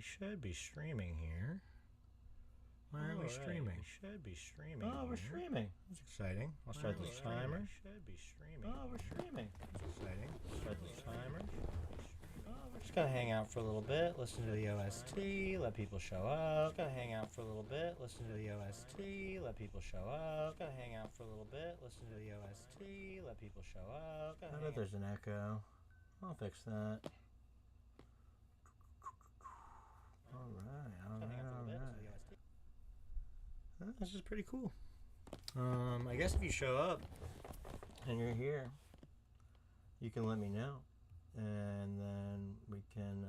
should be streaming here. Why aren't we streaming? We should be streaming. Oh, we're streaming. That's exciting. I'll start this timer. Should be streaming. Oh, we're streaming. That's exciting. Start this timer. We're just gonna hang out for a little bit, listen to the OST, let people show up. Just gonna hang out for a little bit, listen to the OST, let people show up. Gonna hang out for a little bit, listen to the OST, let people show up. I bet there's an echo. I'll fix that. Alright. This is pretty cool. I guess if you show up and you're here, you can let me know, and then we can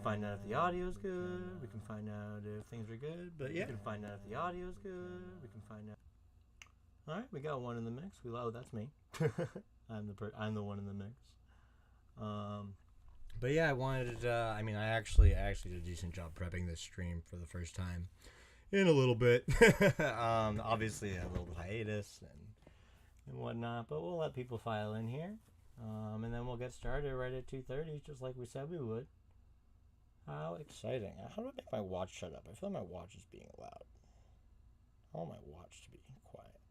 find out if the audio's good. We can find out if things are good. But yeah, we can find out if the audio's good. We can find out. All right, we got one in the mix. Oh, that's me. I'm the one in the mix. But yeah, I wanted. I actually did a decent job prepping this stream for the first time in a little bit. Obviously, a little hiatus and whatnot, but we'll let people file in here, and then we'll get started right at 2:30, just like we said we would. How exciting! How do I make my watch shut up? I feel like my watch is being loud. I want my watch to be quiet.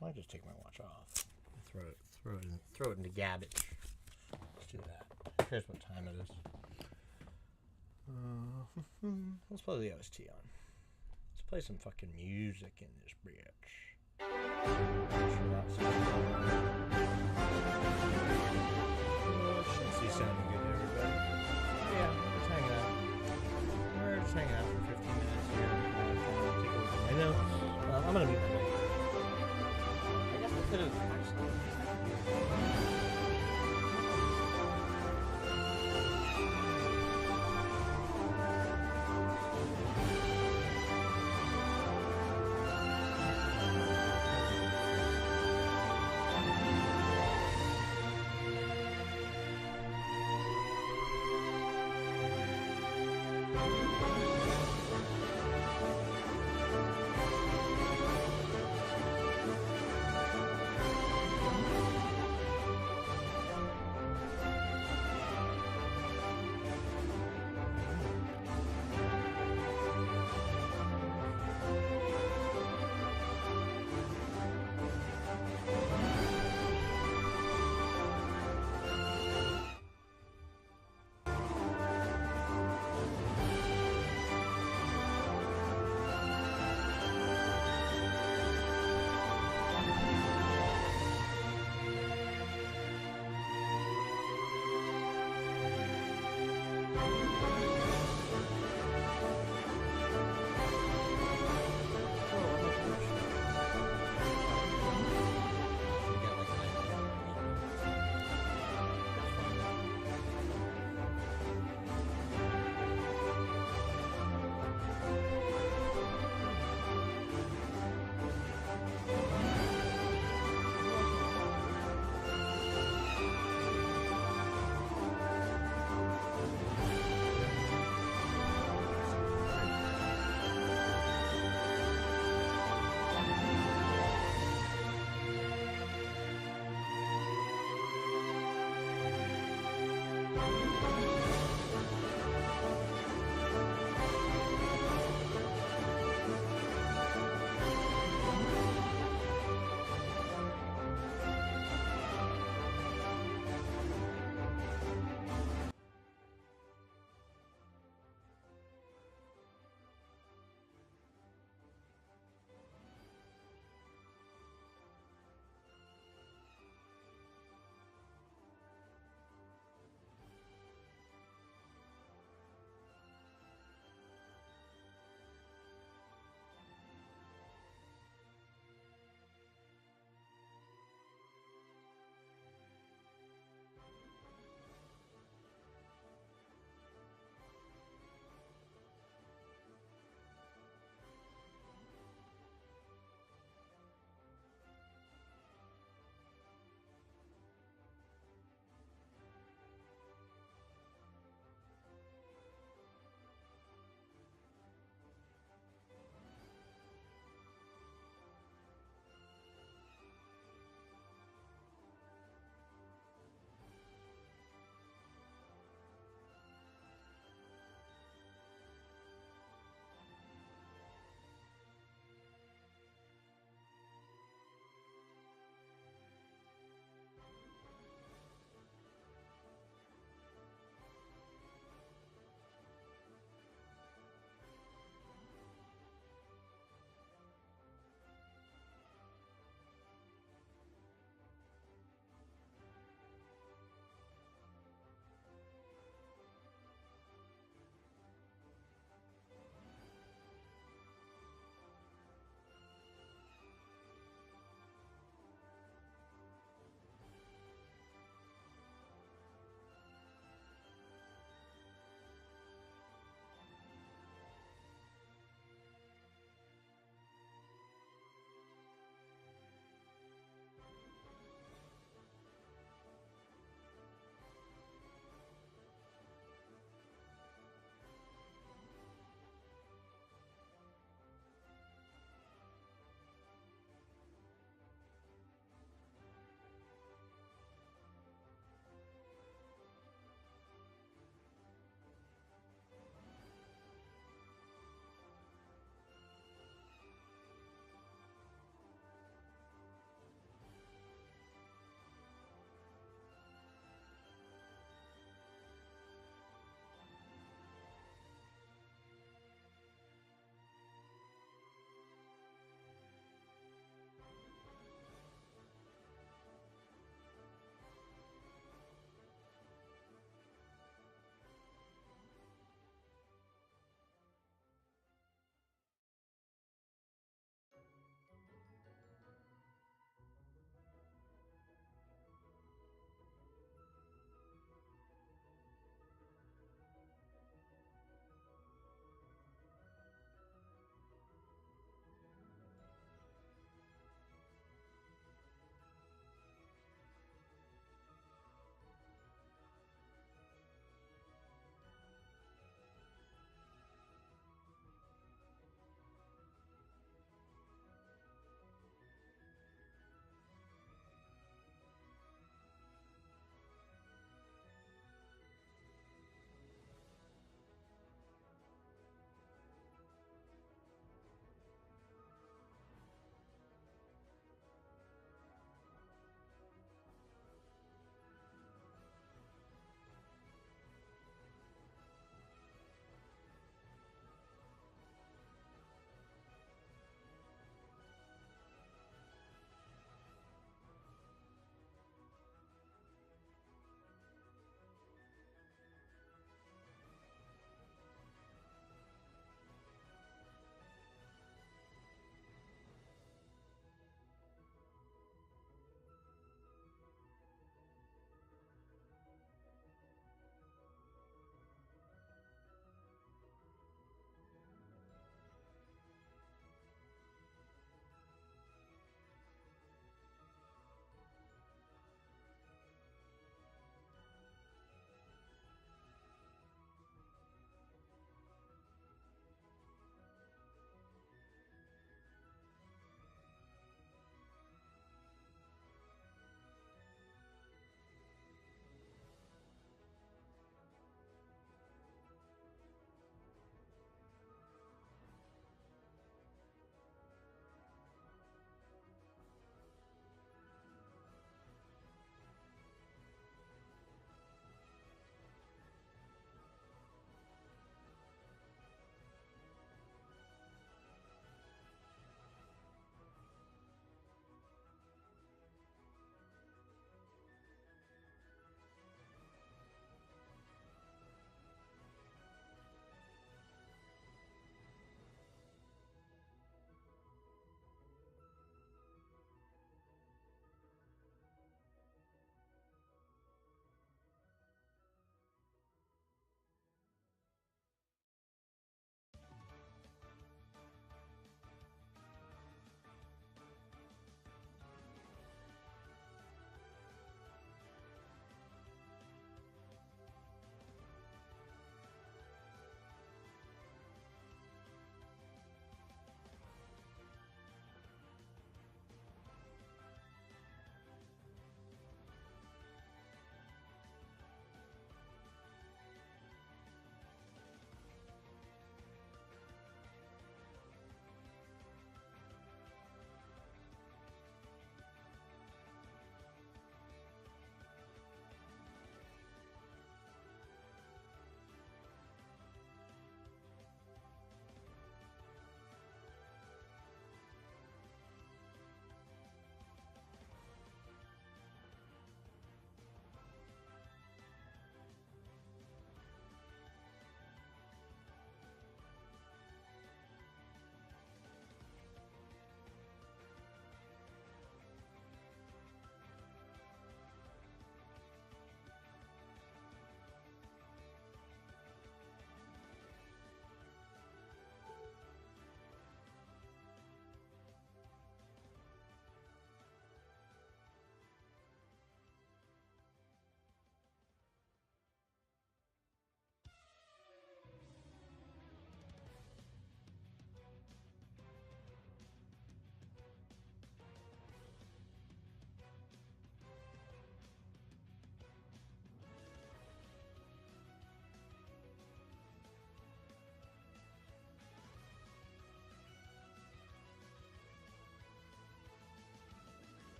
I'll just take my watch off. Throw it into garbage. Let's do that. Here's what time it is. Let's play the OST on. Let's play some fucking music in this bitch. Misty sounding good to everybody. Yeah, we're just hanging out. We're just hanging out for 15 minutes here. Take a look at my notes. I'm gonna mute my mic. I guess I could have actually.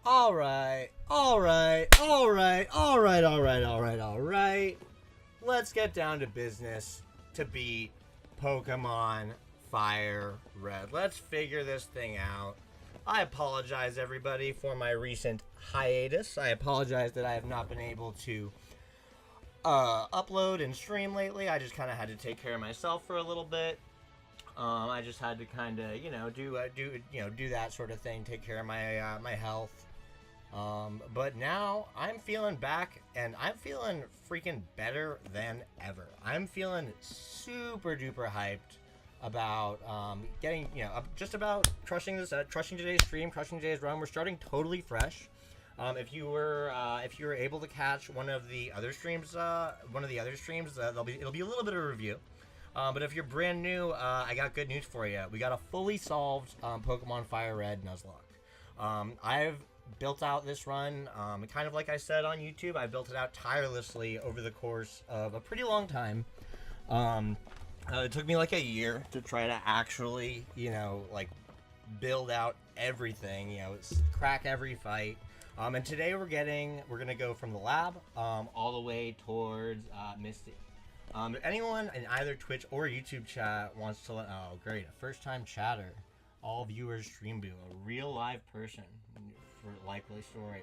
Alright. Let's get down to business to beat Pokemon FireRed. Let's figure this thing out. I apologize, everybody, for my recent hiatus. I apologize that I have not been able to upload and stream lately. I just kind of had to take care of myself for a little bit. I just had to kind of, do that sort of thing, take care of my my health. But now I'm feeling back, and I'm feeling freaking better than ever. I'm feeling super duper hyped about getting, just about crushing today's stream, crushing today's run. We're starting totally fresh. If you were able to catch one of the other streams, it'll be a little bit of a review. But if you're brand new, I got good news for you. We got a fully solved Pokemon FireRed Nuzlocke. I've built out this run, kind of like I said on YouTube. I built it out tirelessly over the course of a pretty long time. It took me like a year to try to actually, build out everything, crack every fight. And today we're gonna go from the lab all the way towards Misty. If anyone in either Twitch or YouTube chat wants to oh great, a first time chatter, all viewers stream boo, a real live person for likely story.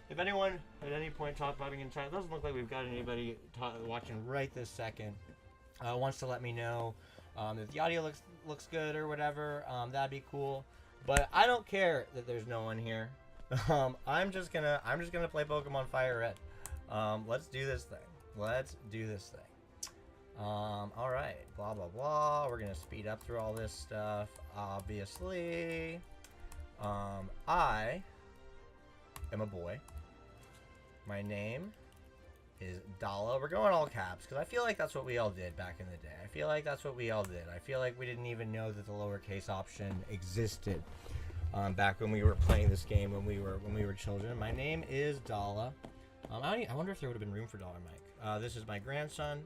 If anyone at any point talk about being in chat, it doesn't look like we've got anybody watching right this second, wants to let me know if the audio looks good or whatever, that'd be cool. But I don't care that there's no one here. I'm just gonna play Pokemon FireRed. Let's do this thing. All right, blah blah blah. We're gonna speed up through all this stuff, obviously. I am a boy. My name is Dala. We're going all caps because I feel like that's what we all did back in the day. I feel like we didn't even know that the lowercase option existed back when we were playing this game when we were children. My name is Dala. I wonder if there would have been room for Dollar Mike. This is my grandson.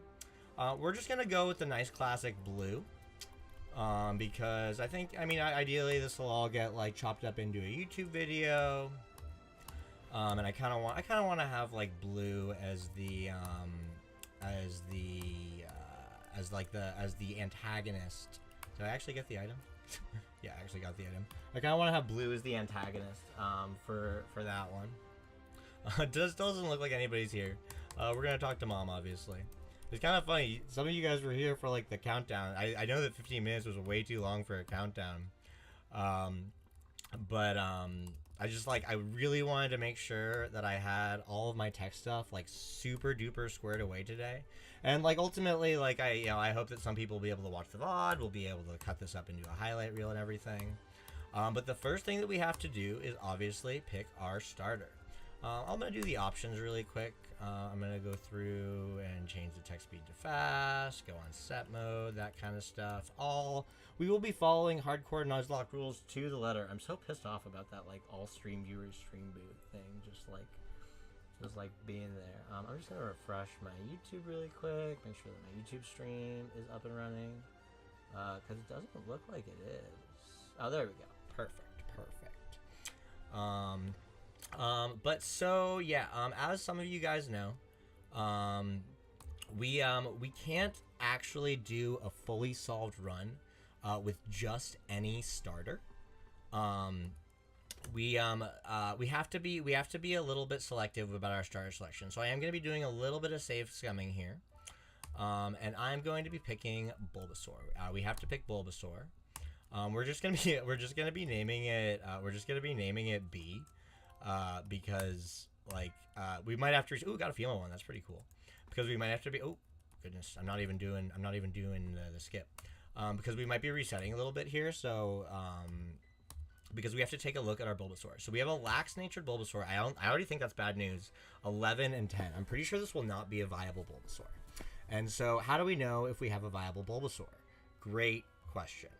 We're just gonna go with the nice classic blue. Because ideally this will all get like chopped up into a YouTube video. And I kind of want to have like blue as the antagonist. Did I actually get the item? Yeah, I actually got the item. I kind of want to have blue as the antagonist for that one. It doesn't look like anybody's here. We're gonna talk to Mom, obviously. It's kind of funny. Some of you guys were here for like the countdown. I know that 15 minutes was way too long for a countdown. But I really wanted to make sure that I had all of my tech stuff like super duper squared away today. And like ultimately, like I hope that some people will be able to watch the VOD. We'll be able to cut this up into a highlight reel and everything. But the first thing that we have to do is obviously pick our starter. I'm going to do the options really quick. I'm going to go through and change the text speed to fast, go on set mode, that kind of stuff. We will be following hardcore Nuzlocke rules to the letter. I'm so pissed off about that, like, all stream viewers stream boot thing, just like being there. I'm just going to refresh my YouTube really quick, make sure that my YouTube stream is up and running, because it doesn't look like it is. Oh, there we go. Perfect. But so yeah, as some of you guys know, we can't actually do a fully solved run with just any starter. We have to be a little bit selective about our starter selection. So I am going to be doing a little bit of safe scumming here, and I'm going to be picking Bulbasaur. We have to pick Bulbasaur. We're just gonna be naming it B. Because like we might have to got a female one, that's pretty cool, because we might have to be goodness, I'm not even doing the skip, because we might be resetting a little bit here, so because we have to take a look at our Bulbasaur. So we have a lax natured Bulbasaur. I already think that's bad news. 11 and 10. I'm pretty sure this will not be a viable Bulbasaur. And so how do we know if we have a viable Bulbasaur? Great question.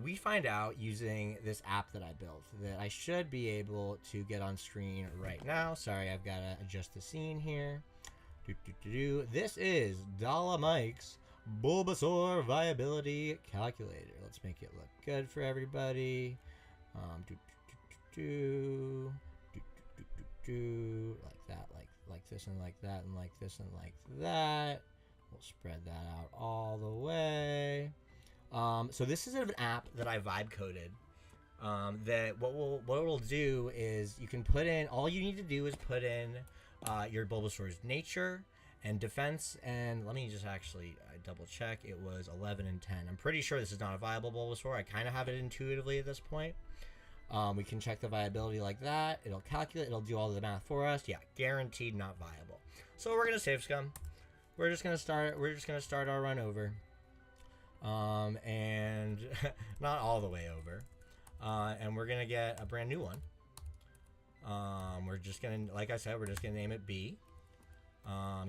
We find out using this app that I built that I should be able to get on screen right now. Sorry, I've got to adjust the scene here. This is Dala Mike's Bulbasaur Viability Calculator. Let's make it look good for everybody. Like that, like this and like that and like this and like that. We'll spread that out all the way. So this is an app that I vibe coded. That what it'll do is you can put in, all you need to do is put in your Bulbasaur's nature and defense, and let me just actually double check. It was 11 and 10. I'm pretty sure this is not a viable Bulbasaur. I kind of have it intuitively at this point. We can check the viability like that. It'll calculate, it'll do all the math for us. Yeah, guaranteed not viable. So we're gonna save scum. We're just gonna start our run over. And not all the way over. And we're gonna get a brand new one. We're just gonna, like I said, we're just gonna name it B.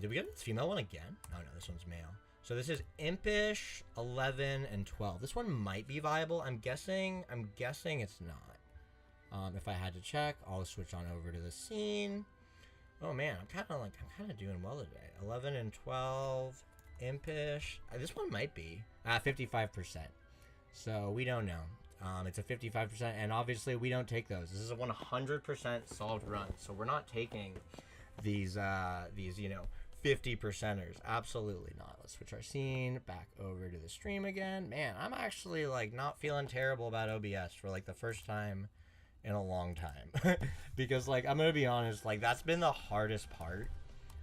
Did we get this female one again? Oh no, this one's male. So this is Impish 11 and 12. This one might be viable. I'm guessing it's not. If I had to check, I'll switch on over to the scene. Oh man, I'm kind of doing well today. 11 and 12, Impish. This one might be 55%. So we don't know. It's a 55%, and obviously we don't take those. This is a 100% solved run, so we're not taking these 50%ers. Absolutely not. Let's switch our scene back over to the stream again. Man, I'm actually like not feeling terrible about OBS for like the first time in a long time. Because like, I'm gonna be honest, like that's been the hardest part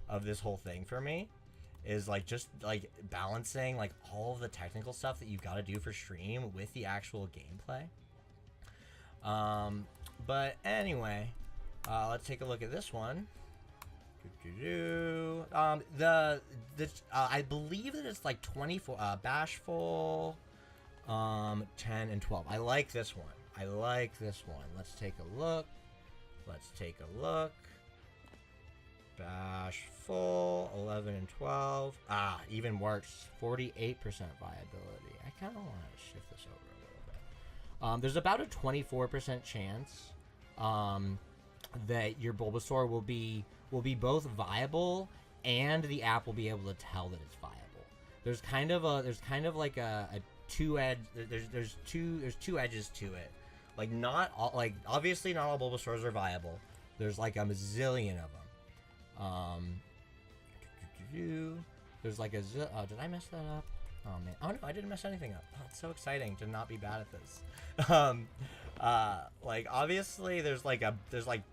of this whole thing for me, is like just like balancing like all of the technical stuff that you've got to do for stream with the actual gameplay. But anyway, let's take a look at this one. I believe that it's like 24 bashful, 10 and 12. I like this one. Let's take a look. Bashful 11 and 12. Even worse, 48% viability. I kind of want to shift this over a little bit. There's about a 24% chance that your Bulbasaur will be both viable and the app will be able to tell that it's viable. There's kind of like a two edge. There's two edges to it. Like not all, like obviously not all Bulbasaurs are viable. There's like a mazillion of them. There's like a did I mess that up? Oh man. Oh no, I didn't mess anything up. Oh, it's so exciting to not be bad at this. Like obviously there's like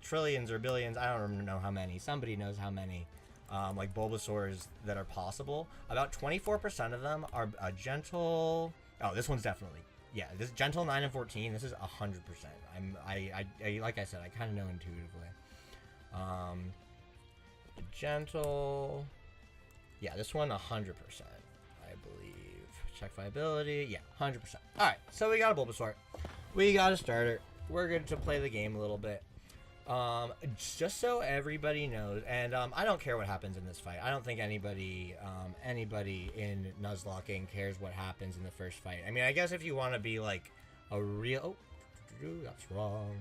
trillions or billions, I don't even know how many. Somebody knows how many like Bulbasaurs that are possible. About 24% of them are gentle. Oh, this one's definitely, yeah, this gentle 9 and 14. This is 100%. I like I said, I kind of know intuitively. Gentle, yeah, this one 100%, I believe. Check viability, yeah, 100%. All right, so we got a Bulbasaur, we got a starter. We're going to play the game a little bit, just so everybody knows. And I don't care what happens in this fight. I don't think anybody in Nuzlocking cares what happens in the first fight. I mean, I guess if you want to be like a real, that's wrong.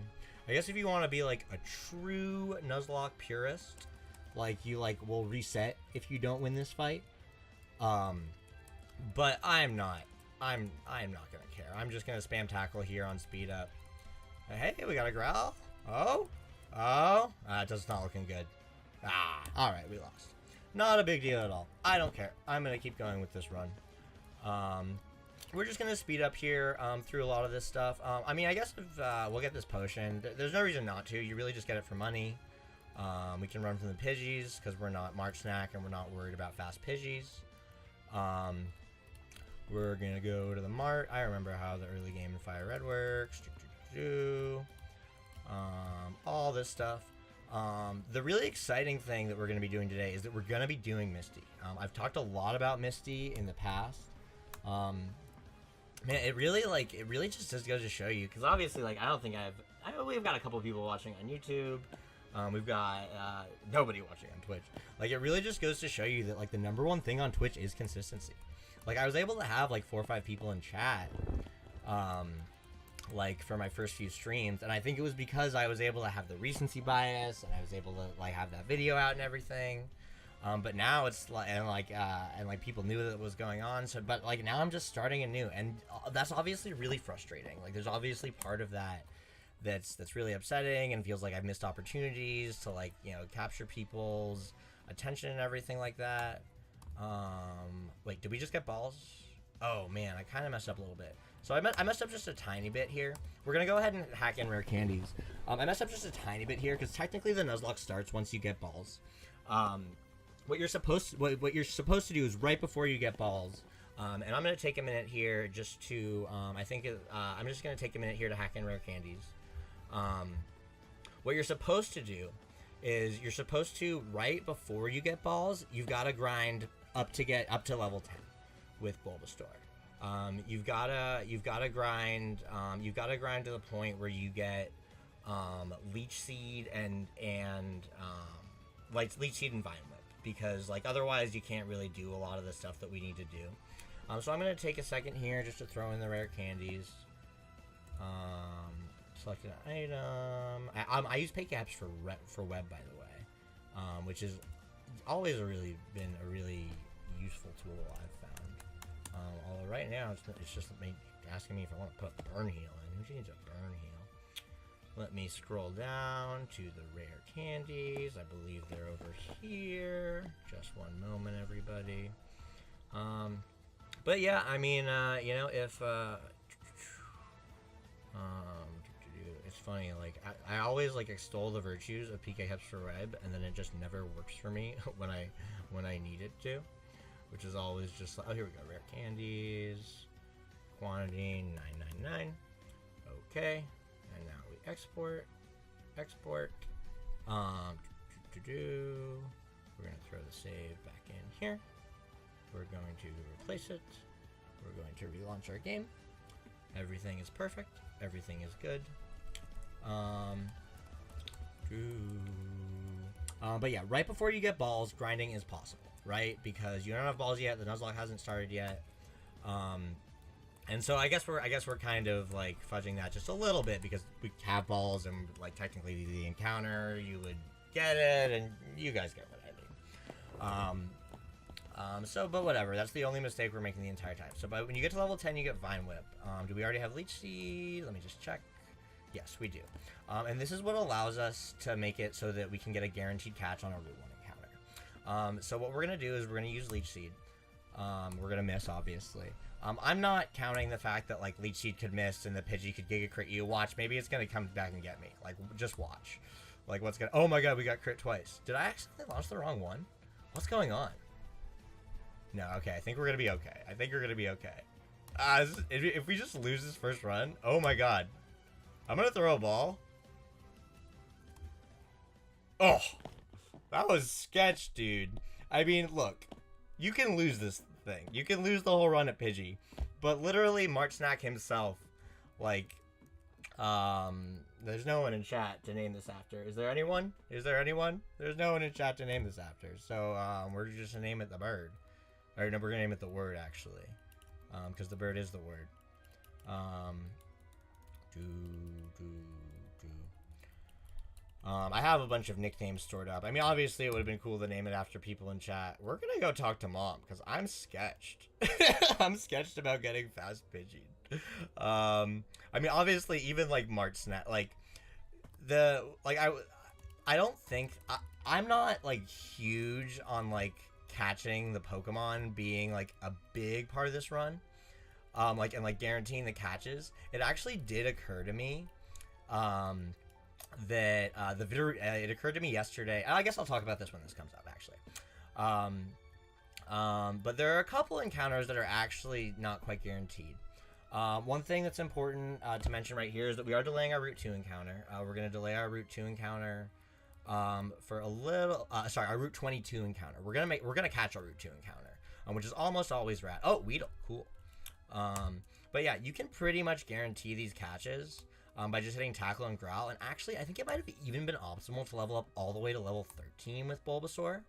I guess if you want to be like a true Nuzlocke purist, like you like will reset if you don't win this fight. But I'm not gonna care. I'm just gonna spam tackle here on speed up. Hey, we got a growl. Oh, it's not looking good. All right, we lost. Not a big deal at all. I don't care. I'm gonna keep going with this run. We're just gonna speed up here through a lot of this stuff. I mean, I guess if we'll get this potion, there's no reason not to. You really just get it for money. We can run from the Pidgeys because we're not March Snack and we're not worried about fast Pidgeys. We're gonna go to the Mart. I remember how the early game in FireRed works. All this stuff. The really exciting thing that we're gonna be doing today is that we're gonna be doing Misty. I've talked a lot about Misty in the past. Man, it really just goes to show you, because obviously, like, we've got a couple people watching on YouTube. We've got nobody watching on Twitch. Like, it really just goes to show you that, like, the #1 thing on Twitch is consistency. Like, I was able to have like 4 or 5 people in chat, like for my first few streams, and I think it was because I was able to have the recency bias, and I was able to like have that video out and everything. But now it's like, and people knew that it was going on. So, but like now I'm just starting anew, and that's obviously really frustrating. Like, there's obviously part of that that's really upsetting and feels like I've missed opportunities to, like, you know, capture people's attention and everything like that. Wait, did we just get balls? Oh man, I kind of messed up a little bit. So I messed up just a tiny bit here. We're gonna go ahead and hack in rare candies. I messed up just a tiny bit here because technically the Nuzlocke starts once you get balls. What you're supposed to do is right before you get balls. And I'm gonna take a minute here just to I'm just gonna take a minute here to hack in rare candies. What you're supposed to do is you're supposed to, right before you get balls, you've got to grind up to level 10 with Bulbasaur. You've gotta grind to the point where you get Leech Seed and Leech Seed and Vine Whip, because like otherwise you can't really do a lot of the stuff that we need to do. So I'm gonna take a second here just to throw in the rare candies. Select an item. I use Paycaps for web, by the way, which is always been a really useful tool I've found. Although right now it's just asking me if I want to put Burn Heal in. Who needs a Burn Heal? Let me scroll down to the rare candies. I believe they're over here. Just one moment, everybody. But yeah, I mean, you know, if it's funny, like I always like extol the virtues of PK Heps for Web, and then it just never works for me when I need it to, which is always just like, oh, here we go, rare candies, quantity 999. Okay, and now we export. We're gonna throw the save back in here. We're going to replace it. We're going to relaunch our game. Everything is perfect. Everything is good. But yeah, right before you get balls, grinding is possible, right? Because you don't have balls yet. The Nuzlocke hasn't started yet. And so I guess we're kind of like fudging that just a little bit because we have balls and like technically the encounter you would get it, and you guys get what I mean. But whatever. That's the only mistake we're making the entire time. So, but when you get to level 10, you get Vine Whip. Do we already have Leech Seed? Let me just check. Yes, we do. And this is what allows us to make it so that we can get a guaranteed catch on a Route 1 encounter. So what we're going to do is we're going to use Leech Seed. We're going to miss, obviously. I'm not counting the fact that, like, Leech Seed could miss and the Pidgey could Giga Crit you. Watch, maybe it's going to come back and get me. Like, just watch. Like, what's going to... Oh, my God, we got crit twice. Did I accidentally launch the wrong one? What's going on? No, okay, I think we're going to be okay. If we just lose this first run, oh my God. I'm going to throw a ball. Oh, that was sketch, dude. I mean, look, you can lose this thing. You can lose the whole run at Pidgey. But literally, Mark Snack himself, like, there's no one in chat to name this after. Is there anyone? There's no one in chat to name this after. So, we're just going to name it the bird. Or no, we're going to name it the word, actually. Because the bird is the word. I have a bunch of nicknames stored up. I mean, obviously, it would have been cool to name it after people in chat. We're going to go talk to Mom, because I'm sketched. I'm sketched about getting fast Pidgey. I mean, obviously, even, like, Mart Snap, like, I don't think, I'm not, like, huge on, like, catching the Pokemon being, like, a big part of this run. And guaranteeing the catches. It actually did occur to me, that, it occurred to me yesterday. I guess I'll talk about this when this comes up, actually. But there are a couple encounters that are actually not quite guaranteed. One thing that's important to mention right here is that we are delaying our Route 2 encounter. We're going to delay our Route 2 encounter for a little, our Route 22 encounter. We're gonna catch our Route 2 encounter, which is almost always rad. Oh, Weedle, cool. But yeah, you can pretty much guarantee these catches by just hitting Tackle and Growl. And actually, I think it might have even been optimal to level up all the way to level 13 with Bulbasaur.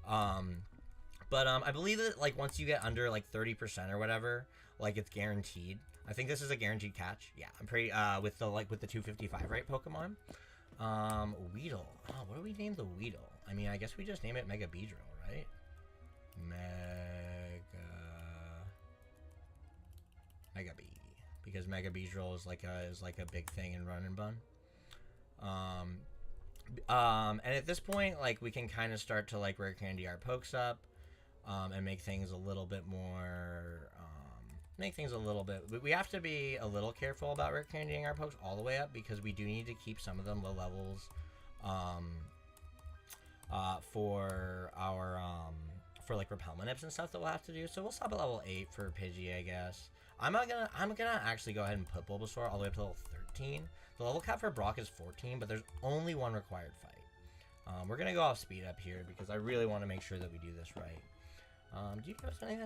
But I believe that like once you get under like 30% or whatever, like it's guaranteed. I think this is a guaranteed catch. Yeah, I'm pretty with the 255 right Pokemon. Weedle. Oh, what do we name the Weedle? I mean, I guess we just name it Mega Beedrill, right? Mega Bee. because Mega Beedrill is like a big thing in Run and Bun. And at this point, like, we can kind of start to like rare candy our pokes up, and make things a little bit more, we have to be a little careful about rare candying our pokes all the way up, because we do need to keep some of them low levels, for our, for like repellent nips and stuff that we'll have to do. So we'll stop at level 8 for Pidgey, I guess. I'm gonna actually go ahead and put Bulbasaur all the way up to level 13. The level cap for Brock is 14, but there's only one required fight. We're gonna go off speed up here because I really want to make sure that we do this right. Do you give us anything? No,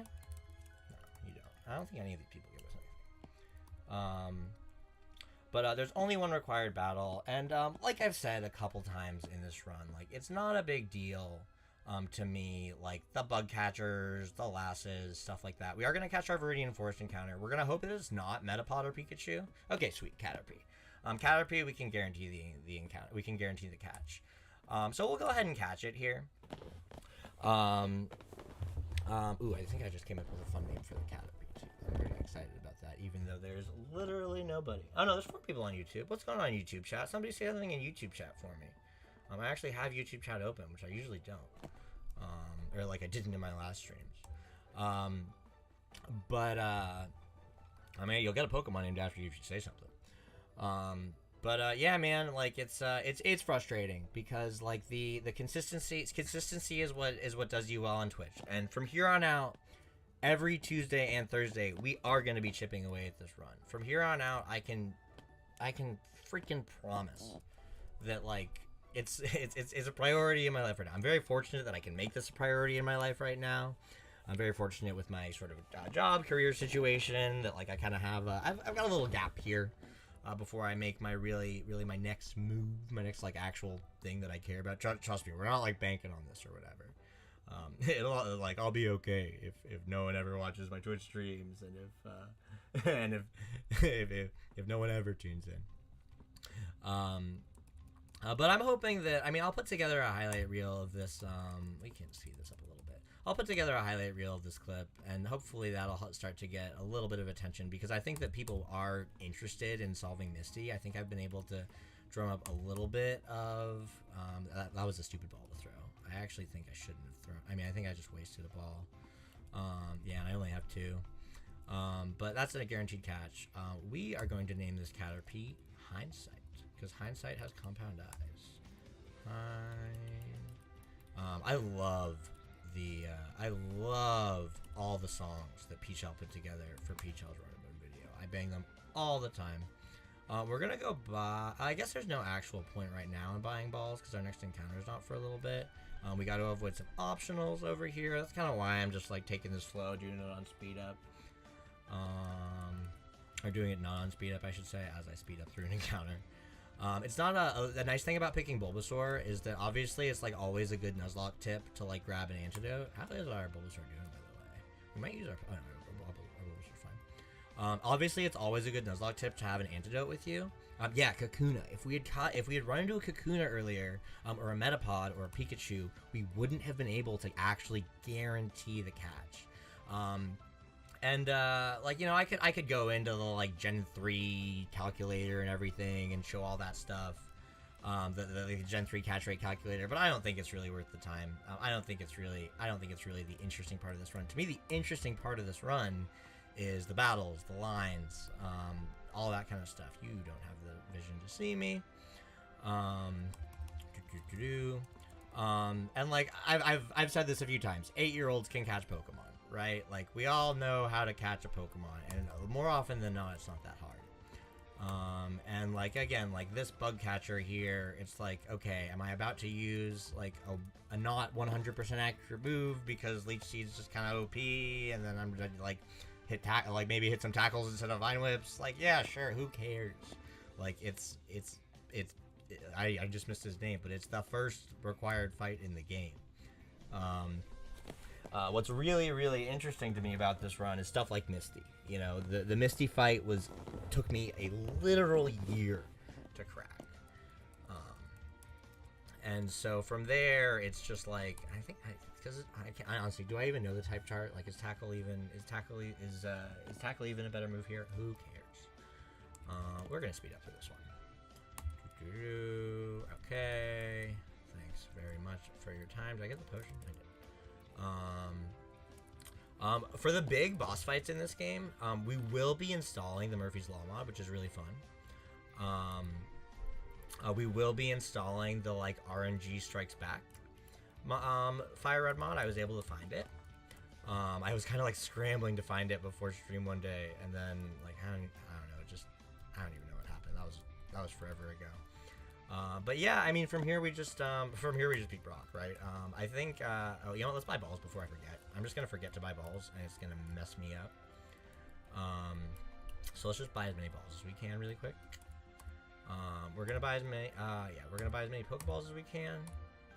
you don't. I don't think any of these people give us anything. But there's only one required battle, and like I've said a couple times in this run, like, it's not a big deal to me, like the bug catchers, the lasses, stuff like that. We are gonna catch our Viridian Forest encounter. We're gonna hope it is not Metapod or Pikachu. Okay, sweet, Caterpie. Caterpie, we can guarantee the encounter. We can guarantee the catch. So we'll go ahead and catch it here. Ooh, I think I just came up with a fun name for the Caterpie too. I'm pretty excited about that, even though there's literally nobody. Oh no, there's 4 people on YouTube. What's going on YouTube chat? Somebody say something in YouTube chat for me. I actually have YouTube chat open, which I usually don't. Or like I didn't in my last streams. I mean, you'll get a Pokemon named after you if you say something. Yeah, man, like it's frustrating because like the consistency is what does you well on Twitch. And from here on out, every Tuesday and Thursday, we are going to be chipping away at this run. From here on out, I can freaking promise that like it's a priority in my life right now. I'm very fortunate that I can make this a priority in my life right now. I'm very fortunate with my sort of job, career situation that like I kind of have. I've got a little gap here before I make my really my next move, my next like actual thing that I care about. Trust me, we're not like banking on this or whatever. It'll like I'll be okay if no one ever watches my Twitch streams and if no one ever tunes in. But I'm hoping that, I mean, I'll put together a highlight reel of this. We can speed this up a little bit. I'll put together a highlight reel of this clip, and hopefully that'll start to get a little bit of attention, because I think that people are interested in solving Misty. I think I've been able to drum up a little bit of, that was a stupid ball to throw. I actually think I shouldn't have thrown, I mean, I think I just wasted a ball. Yeah, and I only have 2. But that's a guaranteed catch. We are going to name this Caterpie Hindsight, because Hindsight has compound eyes. I love all the songs that Peach put together for Peach Run and video. I bang them all the time. We're gonna go buy. I guess there's no actual point right now in buying balls because our next encounter is not for a little bit. We got to avoid some optionals over here. That's kind of why I'm just like taking this slow, doing it on speed up. Or doing it not on speed up, I should say, as I speed up through an encounter. It's not a nice thing about picking Bulbasaur is that obviously it's like always a good Nuzlocke tip to like grab an antidote. How is our Bulbasaur doing, by the way? We might use our Bulbasaur's fine. Obviously it's always a good Nuzlocke tip to have an antidote with you. Yeah, Kakuna. If we had run into a Kakuna earlier, or a Metapod or a Pikachu, we wouldn't have been able to actually guarantee the catch. Like, you know, I could go into the like Gen 3 calculator and everything and show all that stuff, the Gen 3 catch rate calculator, but I don't think it's really worth the time. I don't think it's really the interesting part of this run. To me, the interesting part of this run is the battles, the lines, all that kind of stuff. You don't have the vision to see me. And like I've said this a few times, 8-year-olds can catch Pokemon. Right? Like, we all know how to catch a Pokemon, and more often than not, it's not that hard. And, like, again, like, this bug catcher here, it's like, okay, am I about to use, like, a not 100% accurate move because Leech Seed's just kind of OP, and then I'm gonna, like, maybe hit some tackles instead of Vine Whips? Like, yeah, sure, who cares? Like, I just missed his name, but it's the first required fight in the game. What's really, really interesting to me about this run is stuff like Misty. You know, the Misty fight took me a literal year to crack. And so from there, it's just like, I honestly, do I even know the type chart? Like, is tackle even a better move here? Who cares? We're gonna speed up for this one. Okay. Thanks very much for your time. Did I get the potion? I did. For the big boss fights in this game, we will be installing the Murphy's Law mod, which is really fun. We will be installing the like RNG Strikes Back FireRed mod. I was able to find it. I was kind of like scrambling to find it before stream one day, and then like I don't know, I don't even know what happened. That was forever ago. But yeah, I mean, from here we just beat Brock, right? I think oh, you know what, let's buy balls before I forget. I'm just gonna forget to buy balls, and it's gonna mess me up. So let's just buy as many balls as we can really quick. We're gonna buy as many we're gonna buy as many Pokeballs as we can.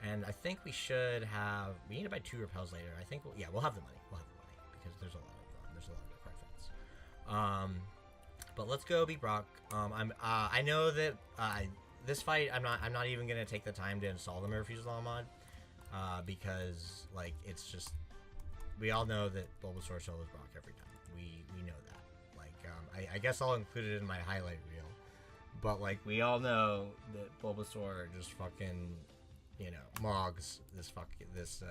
And I think we should have, we need to buy 2 repels later. I think we'll have the money. We'll have the money because there's a lot of requirements. But let's go beat Brock. I know that this fight I'm not even gonna take the time to install the Murphy's Law mod because like it's just, we all know that Bulbasaur solos Brock every time. We know that. Like I guess I'll include it in my highlight reel. But like we all know that Bulbasaur just fucking, you know, mogs this this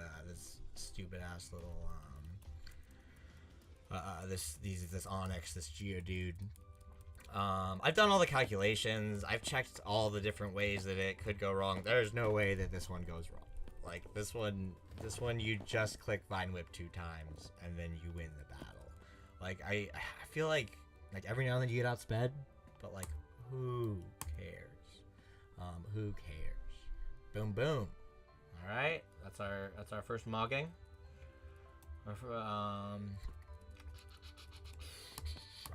stupid ass little this Onyx, this Geodude. I've done all the calculations. I've checked all the different ways that it could go wrong. There's no way that this one goes wrong. Like this one you just click Vine Whip 2 times and then you win the battle. Like I feel like every now and then you get outsped, but like who cares? Who cares? Boom boom. All right, that's our first mogging.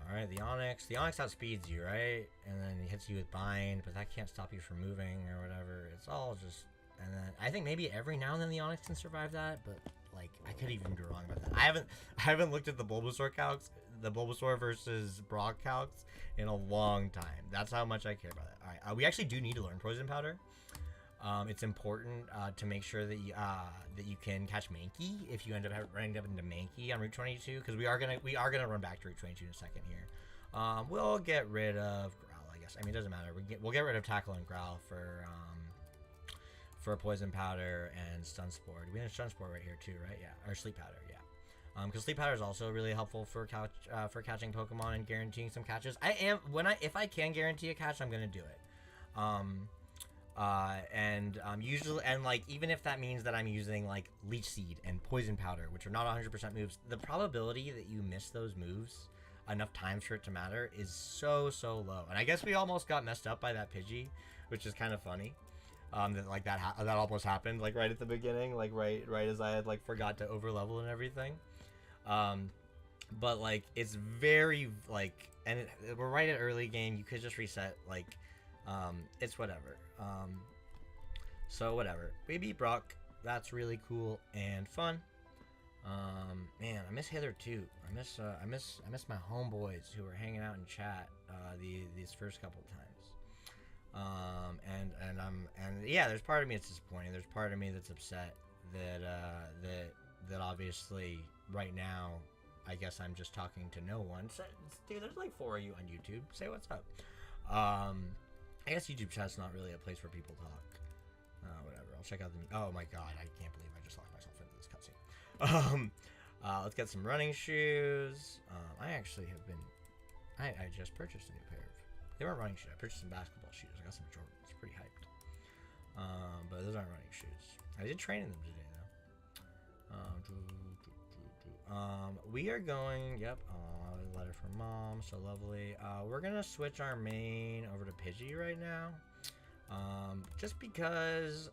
All right, the Onyx outspeeds you, right? And then he hits you with Bind, but that can't stop you from moving or whatever. It's all just, and then I think maybe every now and then the Onyx can survive that, but like I could even be wrong about that. I haven't looked at the Bulbasaur calcs, the Bulbasaur versus Brock calcs in a long time. That's how much I care about that. All right, we actually do need to learn Poison Powder. It's important to make sure that you can catch Mankey if you end up running up into Mankey on Route 22, because we are gonna run back to Route 22 in a second here. We'll get rid of Growl, I guess. I mean, it doesn't matter. We'll get rid of Tackle and Growl for Poison Powder and Stun Spore. We have Stun Spore right here too, right? Yeah, or Sleep Powder, yeah. Because Sleep Powder is also really helpful for catching Pokemon and guaranteeing some catches. If I can guarantee a catch, I'm gonna do it. Usually, and like even if that means that I'm using like Leech Seed and Poison Powder, which are not 100% moves, the probability that you miss those moves enough times for it to matter is so low. And I guess we almost got messed up by that Pidgey, which is kind of funny. That almost happened like right at the beginning, like right as I had like forgot to overlevel and everything. But like it's very like, and we're right at early game. You could just reset like. It's whatever. So whatever. We beat Brock. That's really cool and fun. Man, I miss Hither too. I miss my homeboys who were hanging out in chat these first couple times. And yeah, there's part of me that's disappointing. There's part of me that's upset that obviously right now, I guess I'm just talking to no one. So, dude, there's like 4 of you on YouTube. Say what's up. I guess YouTube chat's not really a place where people talk. Whatever. I'll check out the... Oh my god, I can't believe I just locked myself into this cutscene. Let's get some running shoes. I actually have been... I just purchased a new pair of... They weren't running shoes. I purchased some basketball shoes. I got some Jordans. It's pretty hyped. But those aren't running shoes. I did train in them today, though. We are going... Yep. Letter from Mom, so lovely. We're gonna switch our main over to Pidgey right now, just because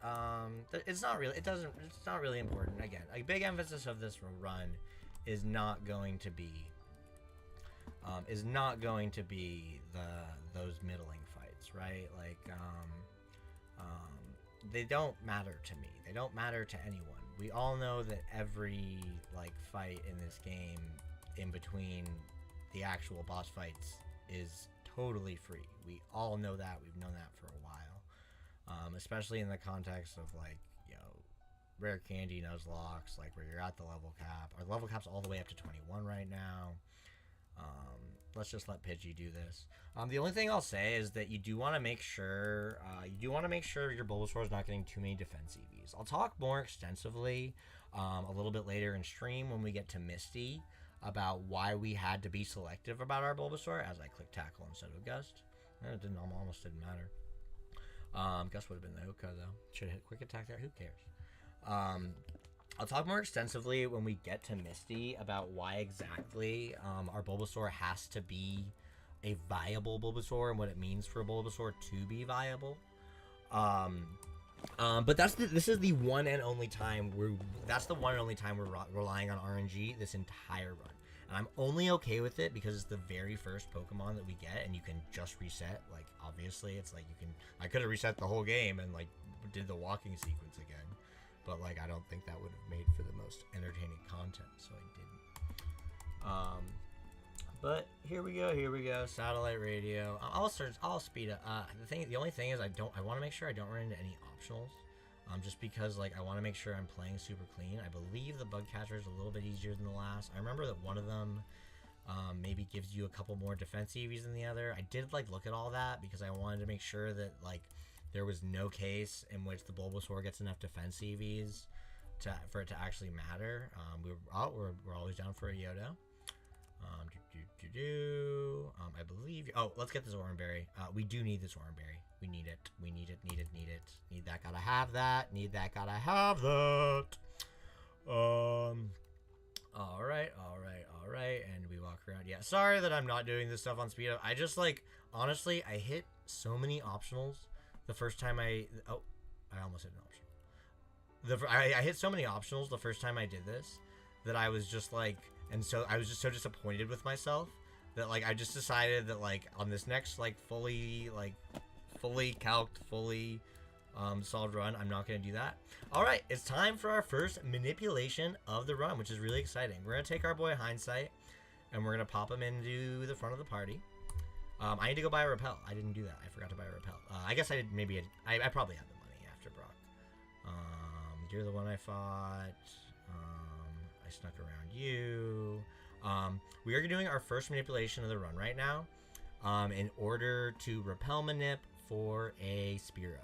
it's not really important. Again, a big emphasis of this run is not going to be those middling fights, right? Like they don't matter to me. They don't matter to anyone. We all know that every like fight in this game in between the actual boss fights is totally free. We all know that. We've known that for a while, especially in the context of like, you know, rare candy Nuzlocks, like where you're at the level cap. Our level cap's all the way up to 21 right now. Let's just let Pidgey do this. The only thing I'll say is that you do want to make sure your Bulbasaur is not getting too many defense EVs. I'll talk more extensively a little bit later in stream when we get to Misty about why we had to be selective about our Bulbasaur as I click Tackle instead of Gust. It almost didn't matter. Gust would have been the Oka though. Should have hit Quick Attack there. Who cares? I'll talk more extensively when we get to Misty about why exactly our Bulbasaur has to be a viable Bulbasaur and what it means for a Bulbasaur to be viable. But this is the one and only time we're relying on RNG this entire run. And I'm only okay with it because it's the very first Pokemon that we get and you can just reset. Like, obviously, it's like I could have reset the whole game and, like, did the walking sequence again. But, like, I don't think that would have made for the most entertaining content, so I didn't. But here we go. Satellite radio. I'll speed up. The only thing is I want to make sure I don't run into any optionals. Just because, like, I want to make sure I'm playing super clean. I believe the bug catcher is a little bit easier than the last. I remember that one of them maybe gives you a couple more defense EVs than the other. I did, like, look at all that because I wanted to make sure that, like, there was no case in which the Bulbasaur gets enough defense EVs for it to actually matter. We're always down for a Yodo. I believe. Oh, let's get this Oranberry. We do need this Oranberry. We need it. Need that. Gotta have that. Need that. Gotta have that. All right. And we walk around. Yeah. Sorry that I'm not doing this stuff on speed up. I just, like, honestly, I hit so many optionals. The first time I almost hit an optional. I hit so many optionals the first time I did this that I was just like, and so I was just so disappointed with myself that, like, I just decided that, like, on this next, like, fully calced, fully solved run, I'm not going to do that. All right, it's time for our first manipulation of the run, which is really exciting. We're going to take our boy Hindsight and we're going to pop him into the front of the party. I need to go buy a repel. I didn't do that. I forgot to buy a repel. I guess I did. Maybe I probably had the money after Brock. You're the one I fought. I snuck around you. We are doing our first manipulation of the run right now. In order to repel manip for a Spearow.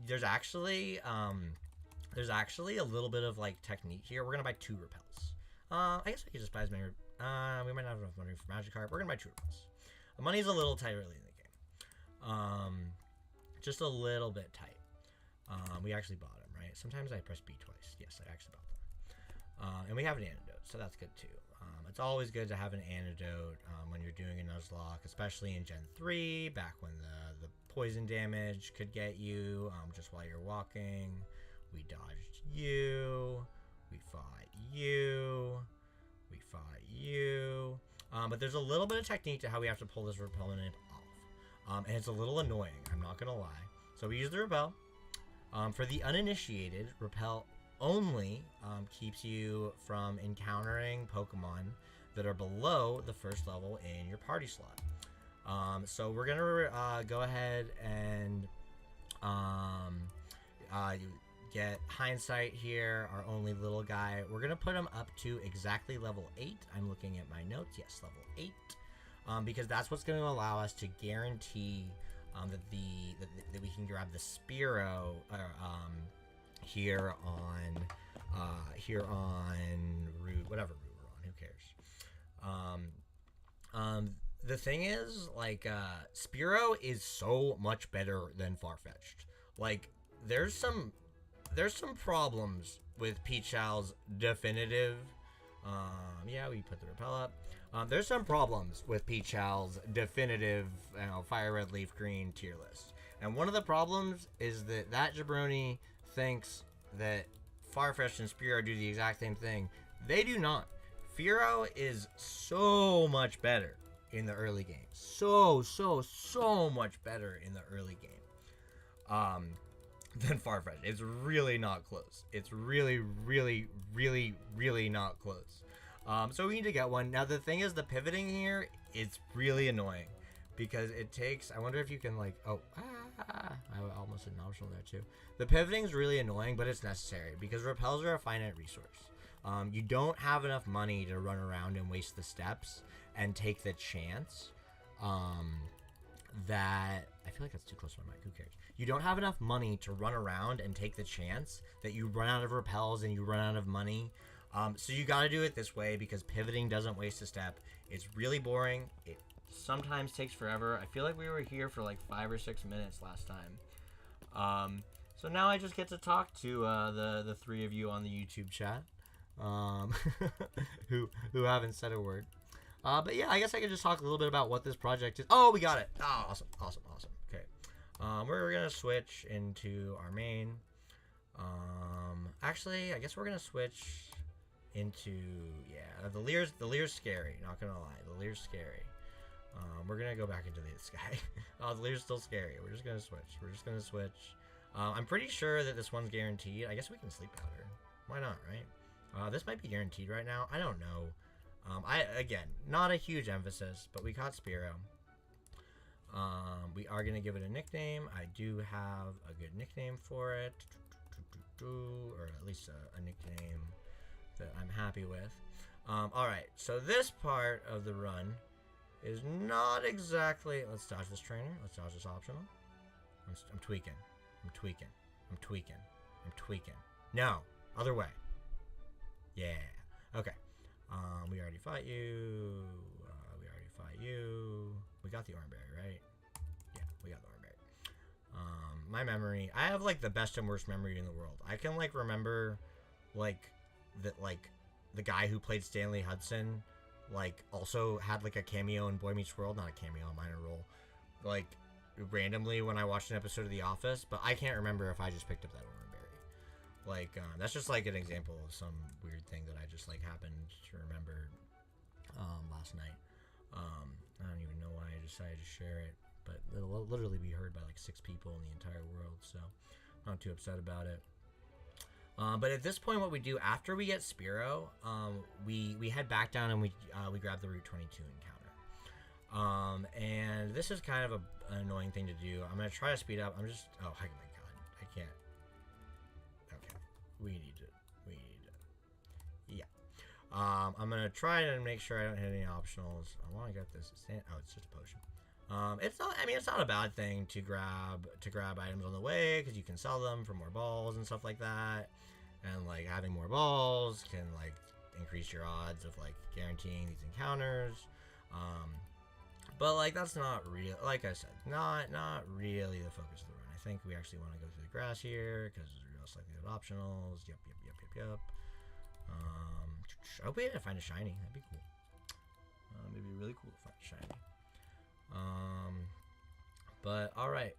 There's actually a little bit of, like, technique here. We're gonna buy 2 repels. I guess we could just buy as many. We might not have enough money for Magikarp. We're gonna buy 2 repels. The money's a little tight early in the game. Just a little bit tight. We actually bought them, right? Sometimes I press B twice. Yes, I actually bought them. And we have an antidote, so that's good too. It's always good to have an antidote when you're doing a Nuzlocke, especially in Gen 3, back when the poison damage could get you just while you're walking. We dodged you. We fought you. We fought you. But there's a little bit of technique to how we have to pull this repel manip off. And it's a little annoying, I'm not going to lie. So we use the repel. For the uninitiated, repel only keeps you from encountering Pokemon that are below the first level in your party slot. So we're going to go ahead and get Hindsight here, our only little guy. We're going to put him up to exactly level 8. I'm looking at my notes. Yes, level 8. Because that's what's going to allow us to guarantee that we can grab the Spearow here on route, whatever route we're on. Who cares? The thing is, like, Spearow is so much better than Farfetch'd. Like, there's some problems with Peachow's definitive. Yeah, we put the repel up. There's some problems with Peachow's definitive, FireRed Leaf Green tier list. And one of the problems is that jabroni thinks that Farfetch'd and Spearow do the exact same thing. They do not. Fearow is so much better in the early game. So much better in the early game. Than Farfetch'd. It's really not close. It's really not close. So we need to get one. Now the thing is, the pivoting here, it's really annoying because it takes, I wonder if you can, like, I almost did an optional there too. The pivoting is really annoying, but it's necessary because repels are a finite resource. You don't have enough money to run around and waste the steps and take the chance that I feel like that's too close to my mic. Who cares? You don't have enough money to run around and take the chance that you run out of repels and you run out of money. So you got to do it this way because pivoting doesn't waste a step. It's really boring. It sometimes takes forever. I feel like we were here for like 5 or 6 minutes last time. So now I just get to talk to the 3 of you on the YouTube chat, who haven't said a word. But yeah, I guess I could just talk a little bit about what this project is. Oh, we got it. Oh, awesome. Okay. We're gonna switch into our main. Actually, I guess we're gonna switch into, yeah, the Lear's scary, not gonna lie, the Lear's scary. We're gonna go back into the sky. Oh, the Lear's still scary. We're just gonna switch. I'm pretty sure that this one's guaranteed. I guess we can sleep powder. Why not, right? This might be guaranteed right now. I don't know. Again, not a huge emphasis, but we caught Spearow. We are gonna give it a nickname. I do have a good nickname for it, or at least a nickname that I'm happy with. Alright, so this part of the run is not exactly... Let's dodge this trainer. Let's dodge this optional. I'm tweaking. No, other way. Yeah. Okay. We already fought you. We got the Oranberry, right? Yeah, we got the Oranberry. My memory... I have, like, the best and worst memory in the world. I can, like, remember, like... that, like, the guy who played Stanley Hudson, like, also had, like, a cameo in Boy Meets World. Not a cameo, a minor role. Like, randomly when I watched an episode of The Office, but I can't remember if I just picked up that Oranberry. Like, that's just, like, an example of some weird thing that I just, like, happened to remember, last night. I don't even know why I decided to share it, but it'll literally be heard by, like, 6 people in the entire world, so I'm not too upset about it. But at this point, what we do after we get Spearow, we head back down and we grab the Route 22 encounter. And this is kind of an annoying thing to do. I'm gonna try to speed up. Oh my god, I can't. Okay, we need to. Yeah. I'm gonna try to make sure I don't hit any optionals. I want to get this. Oh, it's just a potion. It's not. I mean, it's not a bad thing to grab items on the way because you can sell them for more balls and stuff like that. And like having more balls can like increase your odds of like guaranteeing these encounters. But like that's not real. Like I said, not really the focus of the run. I think we actually want to go through the grass here because we're most likely to have optionals. Yep. I hope we had to find a shiny. That'd be cool. It'd be really cool to find a shiny. But all right.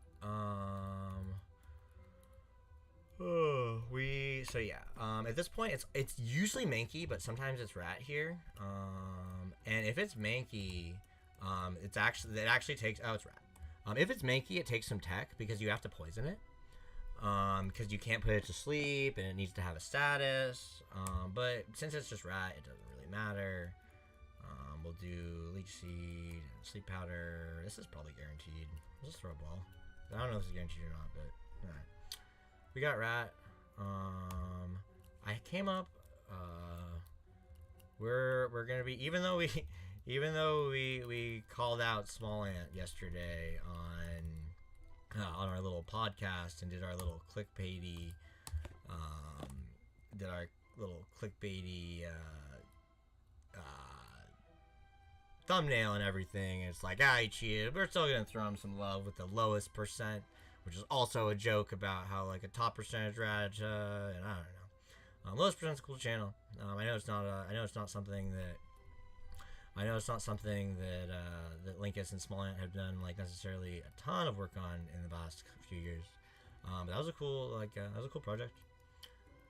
At this point, it's usually Mankey, but sometimes it's Rat here. And if it's Mankey, it actually takes. Oh, it's Rat. If it's Mankey, it takes some tech because you have to poison it. Because you can't put it to sleep and it needs to have a status. But since it's just Rat, it doesn't really matter. We'll do Leech Seed and Sleep Powder. This is probably guaranteed. We'll just throw a ball. I don't know if this is guaranteed or not, but alright. We got Rat. I came up. We're gonna be even though we called out Small Ant yesterday on our little podcast and did our little clickbaity thumbnail and everything. And it's like, he cheated. We're still gonna throw him some love with the lowest percent, which is also a joke about how like a top percentage rat, and I don't know. Lowest percent's a cool channel. I know it's not something that Linkus and Small Ant have done like necessarily a ton of work on in the past few years. But that was a cool project.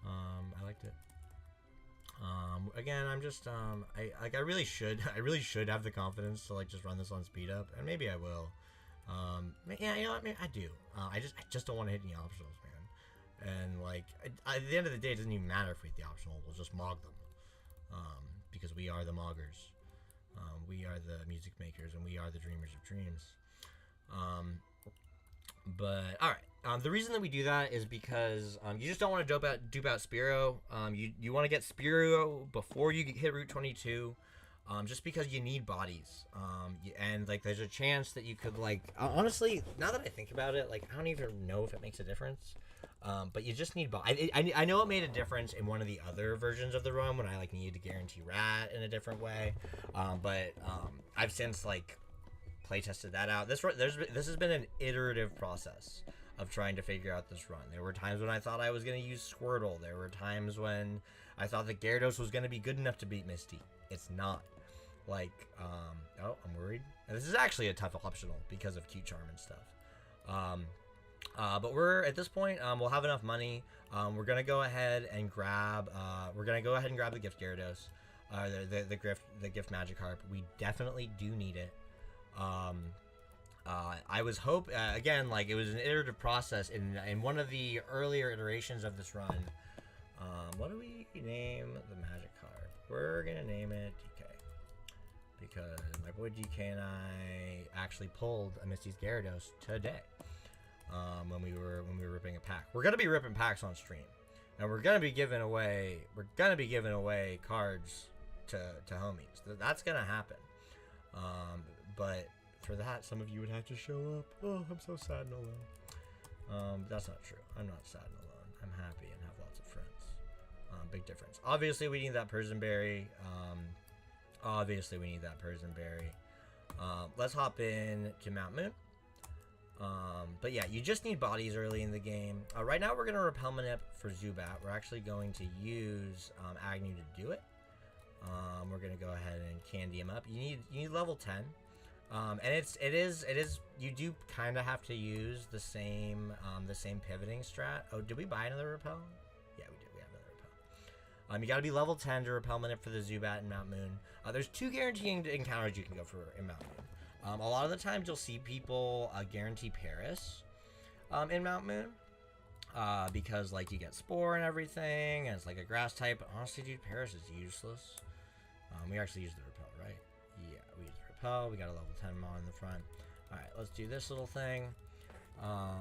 I liked it. Again, I'm just I really should have the confidence to like just run this on speed up, and maybe I will. Yeah, you know what? Maybe I do. I just don't want to hit any optionals, man. And like at the end of the day, it doesn't even matter if we hit the optional. We'll just mog them, because we are the moggers. We are the music makers, and we are the dreamers of dreams. But all right. The reason that we do that is because you just don't want to dupe out Spearow. You want to get Spearow before you hit Route 22. just because you need bodies. And like there's a chance that you could like honestly, now that I think about it, like I don't even know if it makes a difference. But you just need I know it made a difference in one of the other versions of the run when I like needed to guarantee rat in a different way. But I've since like play tested that out. This has been an iterative process of trying to figure out this run. There were times when I thought I was going to use Squirtle. There were times when I thought that Gyarados was going to be good enough to beat Misty. It's not. Like, oh, I'm worried. And this is actually a tough optional because of Q Charm and stuff. But we're at this point, we'll have enough money. We're gonna go ahead and grab. The gift Gyarados, the gift Magikarp. We definitely do need it. I was again, like it was an iterative process in one of the earlier iterations of this run. What do we name the Magikarp? We're gonna name it DK because my boy DK and I actually pulled a Misty's Gyarados today. When we were ripping a pack. We're gonna be ripping packs on stream, and we're gonna be giving away cards to homies. That's gonna happen. But for that, some of you would have to show up. Oh, I'm so sad and alone. That's not true. I'm not sad and alone. I'm happy and have lots of friends. Big difference. Obviously, we need that Persianberry. Let's hop in to Mount Moon. But yeah, you just need bodies early in the game. Right now, we're going to Repel Manip for Zubat. We're actually going to use Agnew to do it. We're going to go ahead and candy him up. You need level 10. And it is you do kind of have to use the same pivoting strat. Oh, did we buy another Repel? Yeah, we did. We have another Repel. You got to be level 10 to Repel Manip for the Zubat in Mount Moon. There's 2 guaranteed encounters you can go for in Mount Moon. A lot of the times you'll see people guarantee Paris in Mount Moon because like you get Spore and everything, and it's like a grass type. But honestly, dude, Paris is useless. We actually used the Repel, right? Yeah, we used the Repel. We got a level 10 Mon in the front. All right, let's do this little thing. I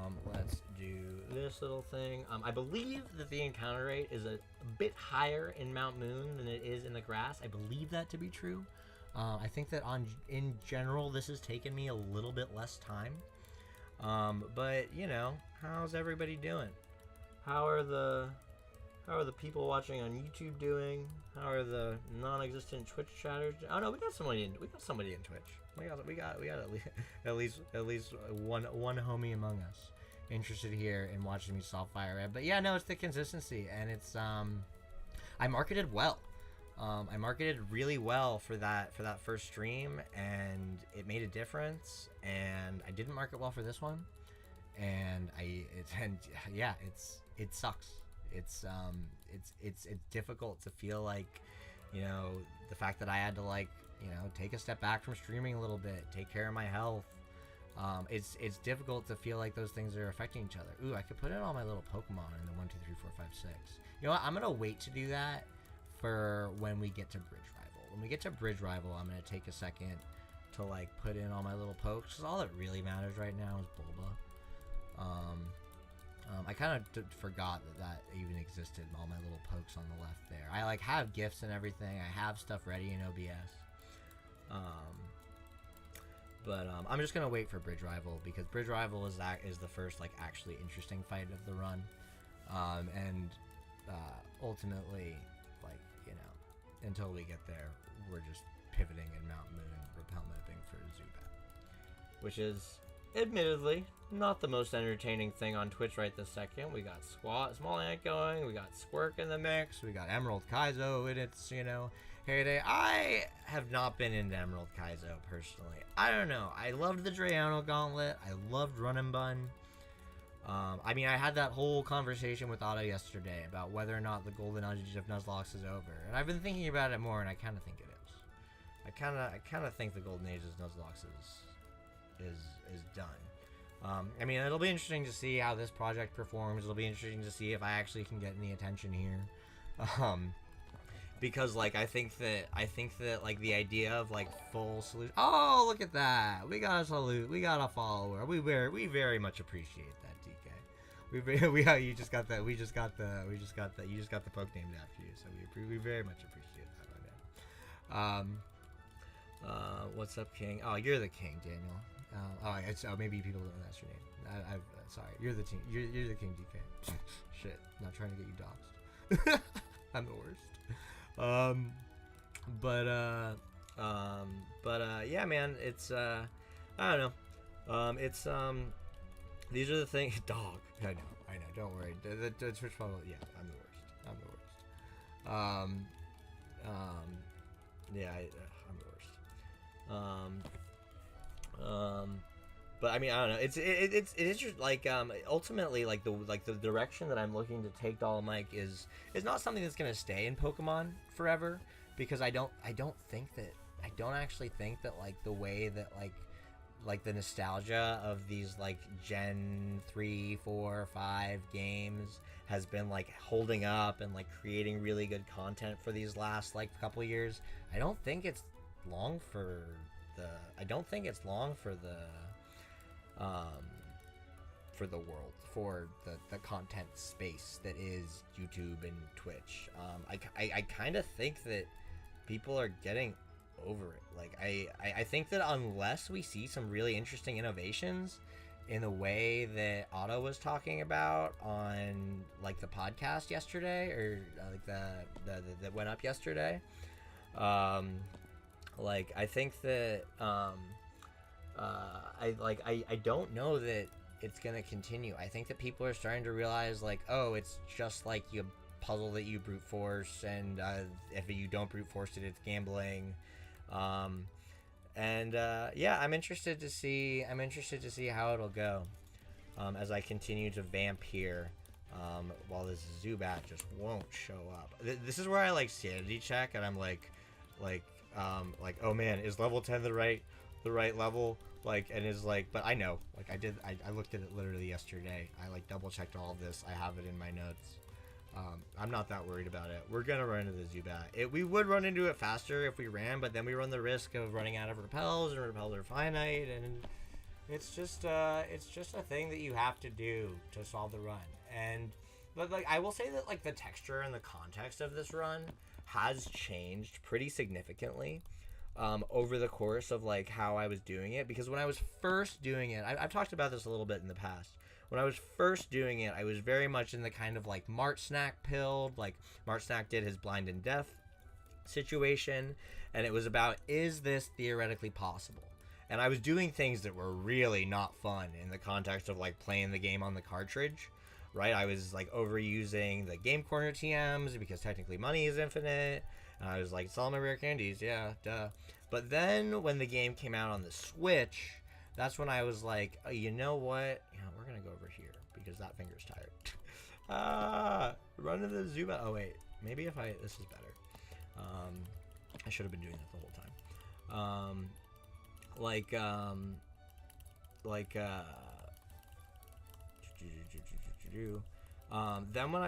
believe that the encounter rate is a bit higher in Mount Moon than it is in the grass. I believe that to be true. I think that in general, this has taken me a little bit less time. But you know, how's everybody doing? How are the people watching on YouTube doing? How are the non-existent Twitch chatters? Oh no, we got somebody in Twitch. We got at least one homie among us interested here in watching me solve FireRed. But yeah, no, it's the consistency, and it's I marketed well. I marketed really well for that first stream, and it made a difference. And I didn't market well for this one, and it sucks. It's difficult to feel like, you know, the fact that I had to like, you know, take a step back from streaming a little bit, take care of my health. It's difficult to feel like those things are affecting each other. Ooh, I could put in all my little Pokemon in the 1, 2, 3, 4, 5, 6. You know what? I'm gonna wait to do that for when we get to Bridge Rival. When we get to Bridge Rival, I'm going to take a second to like put in all my little pokes, because all that really matters right now is Bulba. I kind of forgot that even existed, all my little pokes on the left there. I like have gifts and everything. I have stuff ready in OBS. But I'm just going to wait for Bridge Rival, because Bridge Rival is the first like actually interesting fight of the run. And ultimately, like, you know, until we get there, we're just pivoting in Mount Moon, Repel Mapping for Zubat, which is admittedly not the most entertaining thing on Twitch right this second. We got Small Ant going, we got Squirk in the mix, we got Emerald Kaizo in its, you know, heyday. I have not been into Emerald Kaizo personally. I don't know. I loved the Drayano Gauntlet. I loved Run and Bun. I mean, I had that whole conversation with Otto yesterday about whether or not the golden age of Nuzlocke is over, and I've been thinking about it more, and I kind of think it is. I kind of think the golden age of Nuzlocke is done. I mean, it'll be interesting to see how this project performs. It'll be interesting to see if I actually can get any attention here, because like I think that like the idea of like full solution. Oh, look at that! We got a salute. We got a follower. We very much appreciate that. You just got the poke named after you, so we very much appreciate that, my man. What's up, King? Oh, you're the king, Daniel. Maybe people don't know that's your name. Sorry, you're the king. You're the king, DK. Shit, not trying to get you doxxed. I'm the worst. Yeah, man. It's I don't know. These are the things. Dog. I know. Don't worry. The Twitch follow. Yeah, I'm the worst. Yeah, I'm the worst. But I mean, I don't know. It's just like ultimately like the direction that I'm looking to take Dolomite is not something that's gonna stay in Pokemon forever, because I don't actually think that like the way that like the nostalgia of these like Gen 3, 4, 5 games has been like holding up and like creating really good content for these last like couple years. I don't think it's long for the world, for the content space that is YouTube and Twitch. I kind of think that people are getting over it. Like I think that unless we see some really interesting innovations in the way that Otto was talking about on like the podcast yesterday, or like the that went up yesterday, like I think that I don't know that it's gonna continue. I think that people are starting to realize like, oh, it's just like you puzzle that you brute force, and if you don't brute force it, it's gambling. Yeah, I'm interested to see how it'll go as I continue to vamp here, while this Zubat just won't show up. This is where I like sanity check, and I'm like, oh man, is level 10 the right level? Like, and is like, but I know, like I looked at it literally yesterday. I like double checked all of this. I have it in my notes. I'm not that worried about it. We're gonna run into the Zubat. We would run into it faster if we ran, but then we run the risk of running out of repels, and repels are finite, and it's just a thing that you have to do to solve the run. But like I will say that like the texture and the context of this run has changed pretty significantly over the course of like how I was doing it, because when I was first doing it, I've talked about this a little bit in the past. When I was first doing it, I was very much in the kind of like Mart Snack pilled, like Mart Snack did his blind and deaf situation, and it was about, is this theoretically possible? And I was doing things that were really not fun in the context of like playing the game on the cartridge, right? I was like overusing the Game Corner TMs because technically money is infinite, and I was like, it's all my rare candies, yeah, duh. But then when the game came out on the Switch, that's when I was like, oh, you know what? We're going to go over here because that finger's tired. Run to the Zubat. Oh, wait. Maybe if this is better. I should have been doing that the whole time. Then when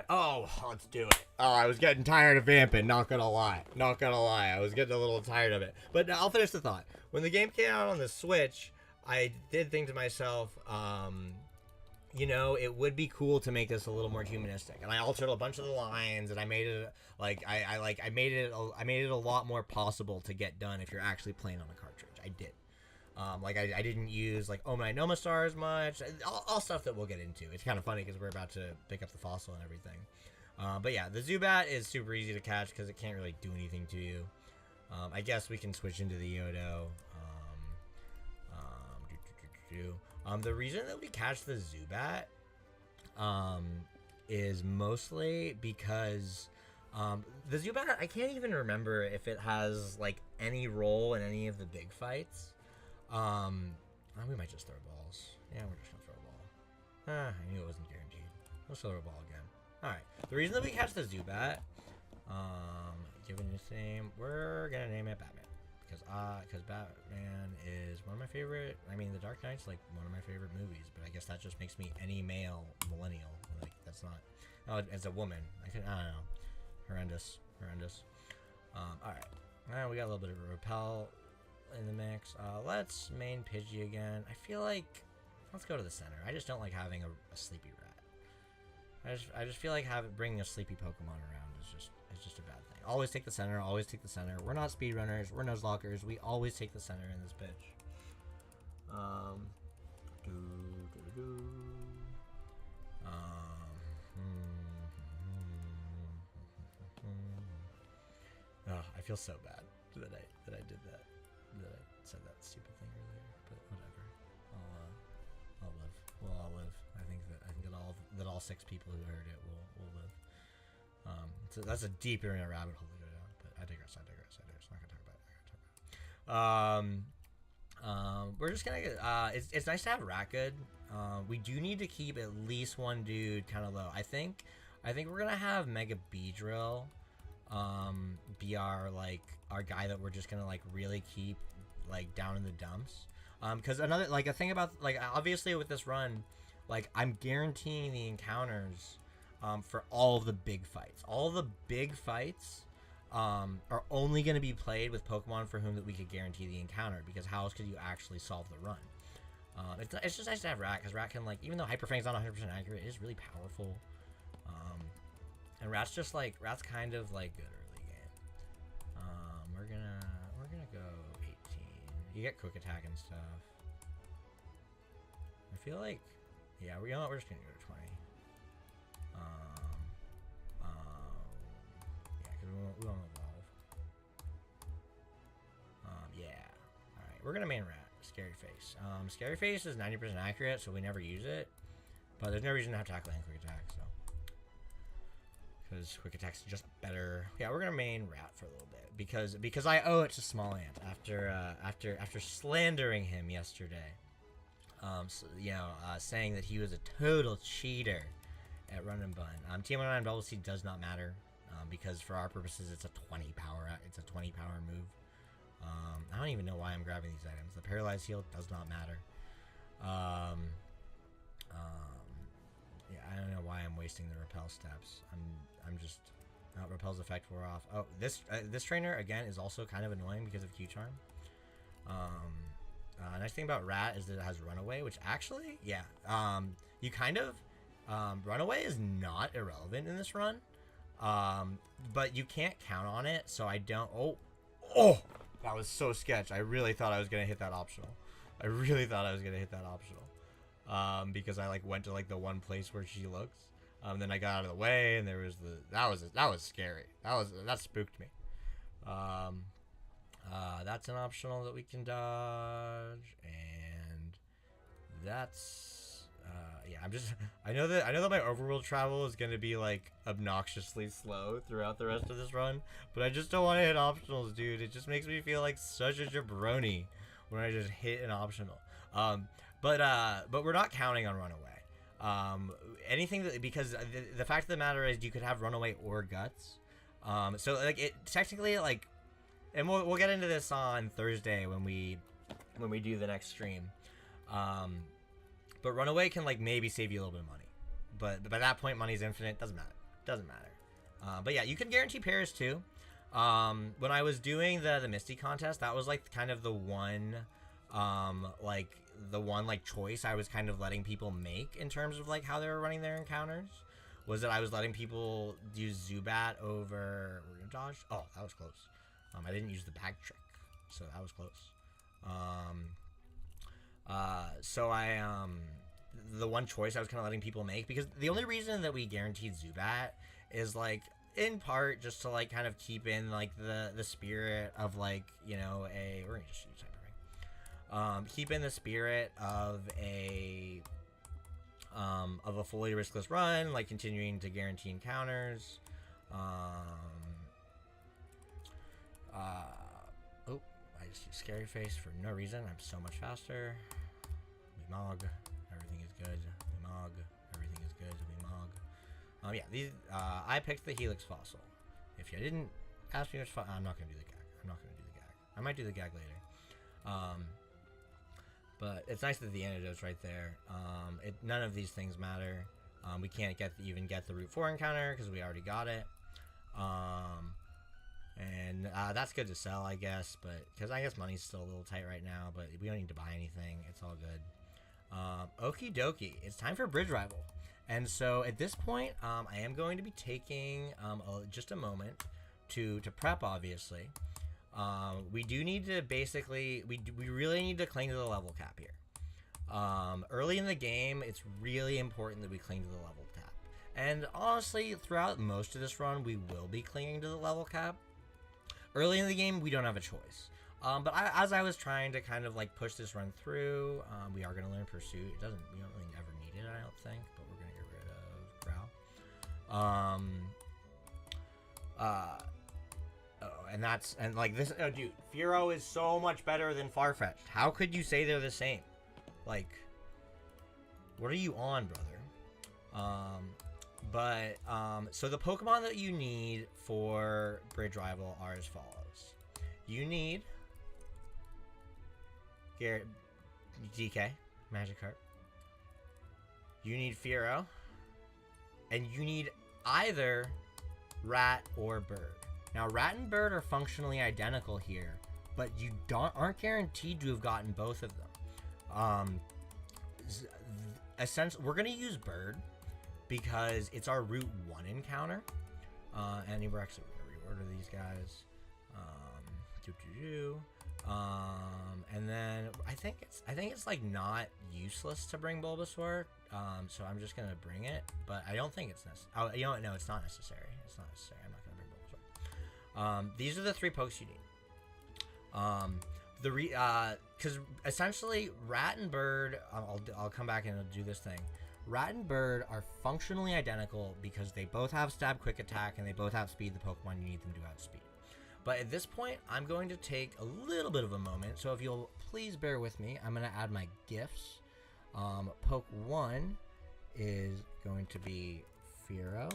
let's do it. Oh, I was getting tired of vamping, not gonna lie. I was getting a little tired of it. But I'll finish the thought. When the game came out on the Switch, I did think to myself, it would be cool to make this a little more humanistic, and I altered a bunch of the lines, and I made it like I made it a lot more possible to get done if you're actually playing on a cartridge. I did. I didn't use like Omanite Nomastar as much, all stuff that we'll get into. It's kind of funny because we're about to pick up the fossil and everything. But yeah, the Zubat is super easy to catch because it can't really do anything to you. I guess we can switch into the Yodo. The reason that we catch the Zubat is mostly because the Zubat, I can't even remember if it has like any role in any of the big fights. We might just throw balls. Yeah, we're just gonna throw a ball. I knew it wasn't guaranteed. Let's throw a ball again. Alright, the reason that we catch the Zubat, given its name, we're gonna name it Batman. Because Batman is one of my favorite. I mean, The Dark Knight's like one of my favorite movies, but I guess that just makes me any male millennial. Like, that's not. Oh, as a woman, I don't know. Horrendous. Alright. We got a little bit of a repel in the mix. Let's main Pidgey again. I feel like let's go to the center. I just don't like having a sleepy rat. I just feel like bringing a sleepy Pokemon around is just It's just a bad thing. Always take the center. Always take the center. We're not speedrunners. We're Nuzlockers. We always take the center in this bitch. Oh, I feel so bad that I did that. That I said that stupid thing earlier. But whatever. I'll live. We'll all live. I think that all 6 people who heard it will live. So that's a deeper in a rabbit hole to go down. But I digress. I'm not gonna talk about it. We're just gonna get. It's nice to have rat good. We do need to keep at least one dude kind of low. I think we're gonna have Mega Beedrill be our guy that we're just gonna really keep down in the dumps. Because another a thing about obviously with this run, I'm guaranteeing the encounters for all of the big fights. All the big fights are only going to be played with Pokemon for whom that we could guarantee the encounter, because how else could you actually solve the run? It's just nice to have Rat, because Rat can even though Hyper Fang's not 100% accurate, it is really powerful. And Rat's just Rat's kind of good early game. We're gonna go 18. You get quick attack and stuff. I feel yeah, you know what, we're just gonna go to 20. Yeah, because we won't evolve. Yeah. Alright, we're gonna main Rat. Scary Face. Scary Face is 90% accurate, so we never use it. But there's no reason to have Tackle and Quick Attack, so. Because Quick Attack's just better. Yeah, we're gonna main Rat for a little bit. Because I owe it to Small Ant after slandering him yesterday. So, saying that he was a total cheater at Run and Bun. TM19 Bubble Seed does not matter, because for our purposes it's a 20 power. It's a 20 power move. I don't even know why I'm grabbing these items. The Paralyzed Heal does not matter. Yeah, I don't know why I'm wasting the Repel steps. I'm just. Repel's effect wore off. Oh, this trainer again is also kind of annoying because of Q Charm. Nice thing about Rat is that it has Runaway, which actually, yeah, you kind of, Runaway is not irrelevant in this run, but you can't count on it, so I don't, oh, that was so sketch. I really thought I was going to hit that optional. Because I went to the one place where she looks, then I got out of the way, and there was that was scary. That spooked me. That's an optional that we can dodge, and that's yeah. I know that my overworld travel is gonna be obnoxiously slow throughout the rest of this run, but I just don't want to hit optionals, dude. It just makes me feel like such a jabroni when I just hit an optional. But we're not counting on Runaway. Anything that, because the fact of the matter is you could have Runaway or Guts. So it technically and we'll get into this on Thursday when we do the next stream. But Runaway can maybe save you a little bit of money, but by that point money's infinite. Doesn't matter. But yeah, you can guarantee pairs too. When I was doing the Misty contest, that was kind of the one choice I was kind of letting people make in terms of how they were running their encounters, was that I was letting people use Zubat over. We're gonna dodge. Oh, that was close. I didn't use the bag trick, so that was close. So the one choice I was kind of letting people make, because the only reason that we guaranteed Zubat is in part just to kind of keep in the spirit of we're gonna just use Hyper Ring. Keep in the spirit of a fully riskless run, continuing to guarantee encounters. Oh, I just use Scary Face for no reason. I'm so much faster. Mog, everything is good. Mog, everything is good. Mog. Yeah, these. I picked the Helix Fossil. If you didn't ask me which fossil, I'm not gonna do the gag. I might do the gag later. But it's nice that the antidote's right there. None of these things matter. We can't even get the Route 4 encounter because we already got it. And that's good to sell, I guess, but because I guess money's still a little tight right now, but we don't need to buy anything. It's all good. Okie dokie. It's time for Bridge Rival. And so at this point, I am going to be taking just a moment to prep, obviously. We do need to basically, we really need to cling to the level cap here. Early in the game, it's really important that we cling to the level cap. And honestly, throughout most of this run, we will be clinging to the level cap. Early in the game, we don't have a choice. But as I was trying to kind of like push this run through, we are going to learn Pursuit. We don't really ever need it, I don't think, but we're going to get rid of Growl. And like this, oh, dude, Fearow is so much better than Farfetch'd. How could you say they're the same? Like, what are you on, brother? So the Pokemon that you need for Bridge Rival are as follows. You need DK, Magikarp. You need Fearow. And you need either Rat or Bird. Now, Rat and Bird are functionally identical here, but you aren't guaranteed to have gotten both of them. We're going to use Bird because it's our Route 1 encounter. And we're actually going to reorder these guys. And then I think it's like not useless to bring Bulbasaur. So I'm just gonna bring it, but I don't think it's necessary. Oh, you know what? No, it's not necessary. It's not necessary. I'm not gonna bring Bulbasaur. These are the 3 pokes you need. Because essentially Rat and Bird. I'll come back and do this thing. Rat and Bird are functionally identical because they both have Stab Quick Attack and they both have Speed. The Pokemon you need them to outspeed. But at this point, I'm going to take a little bit of a moment. So if you'll please bear with me, I'm going to add my gifts. Poke 1 is going to be Fearow.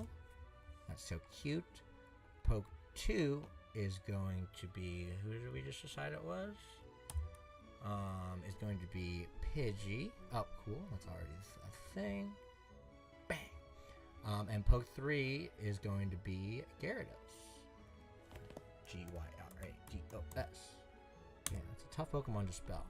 That's so cute. Poke 2 is going to be, who did we just decide it was? Is going to be Pidgey. Oh, cool. That's already a thing. Bang. And Poke 3 is going to be Gyarados. Gyrados. Yeah, it's a tough Pokemon to spell.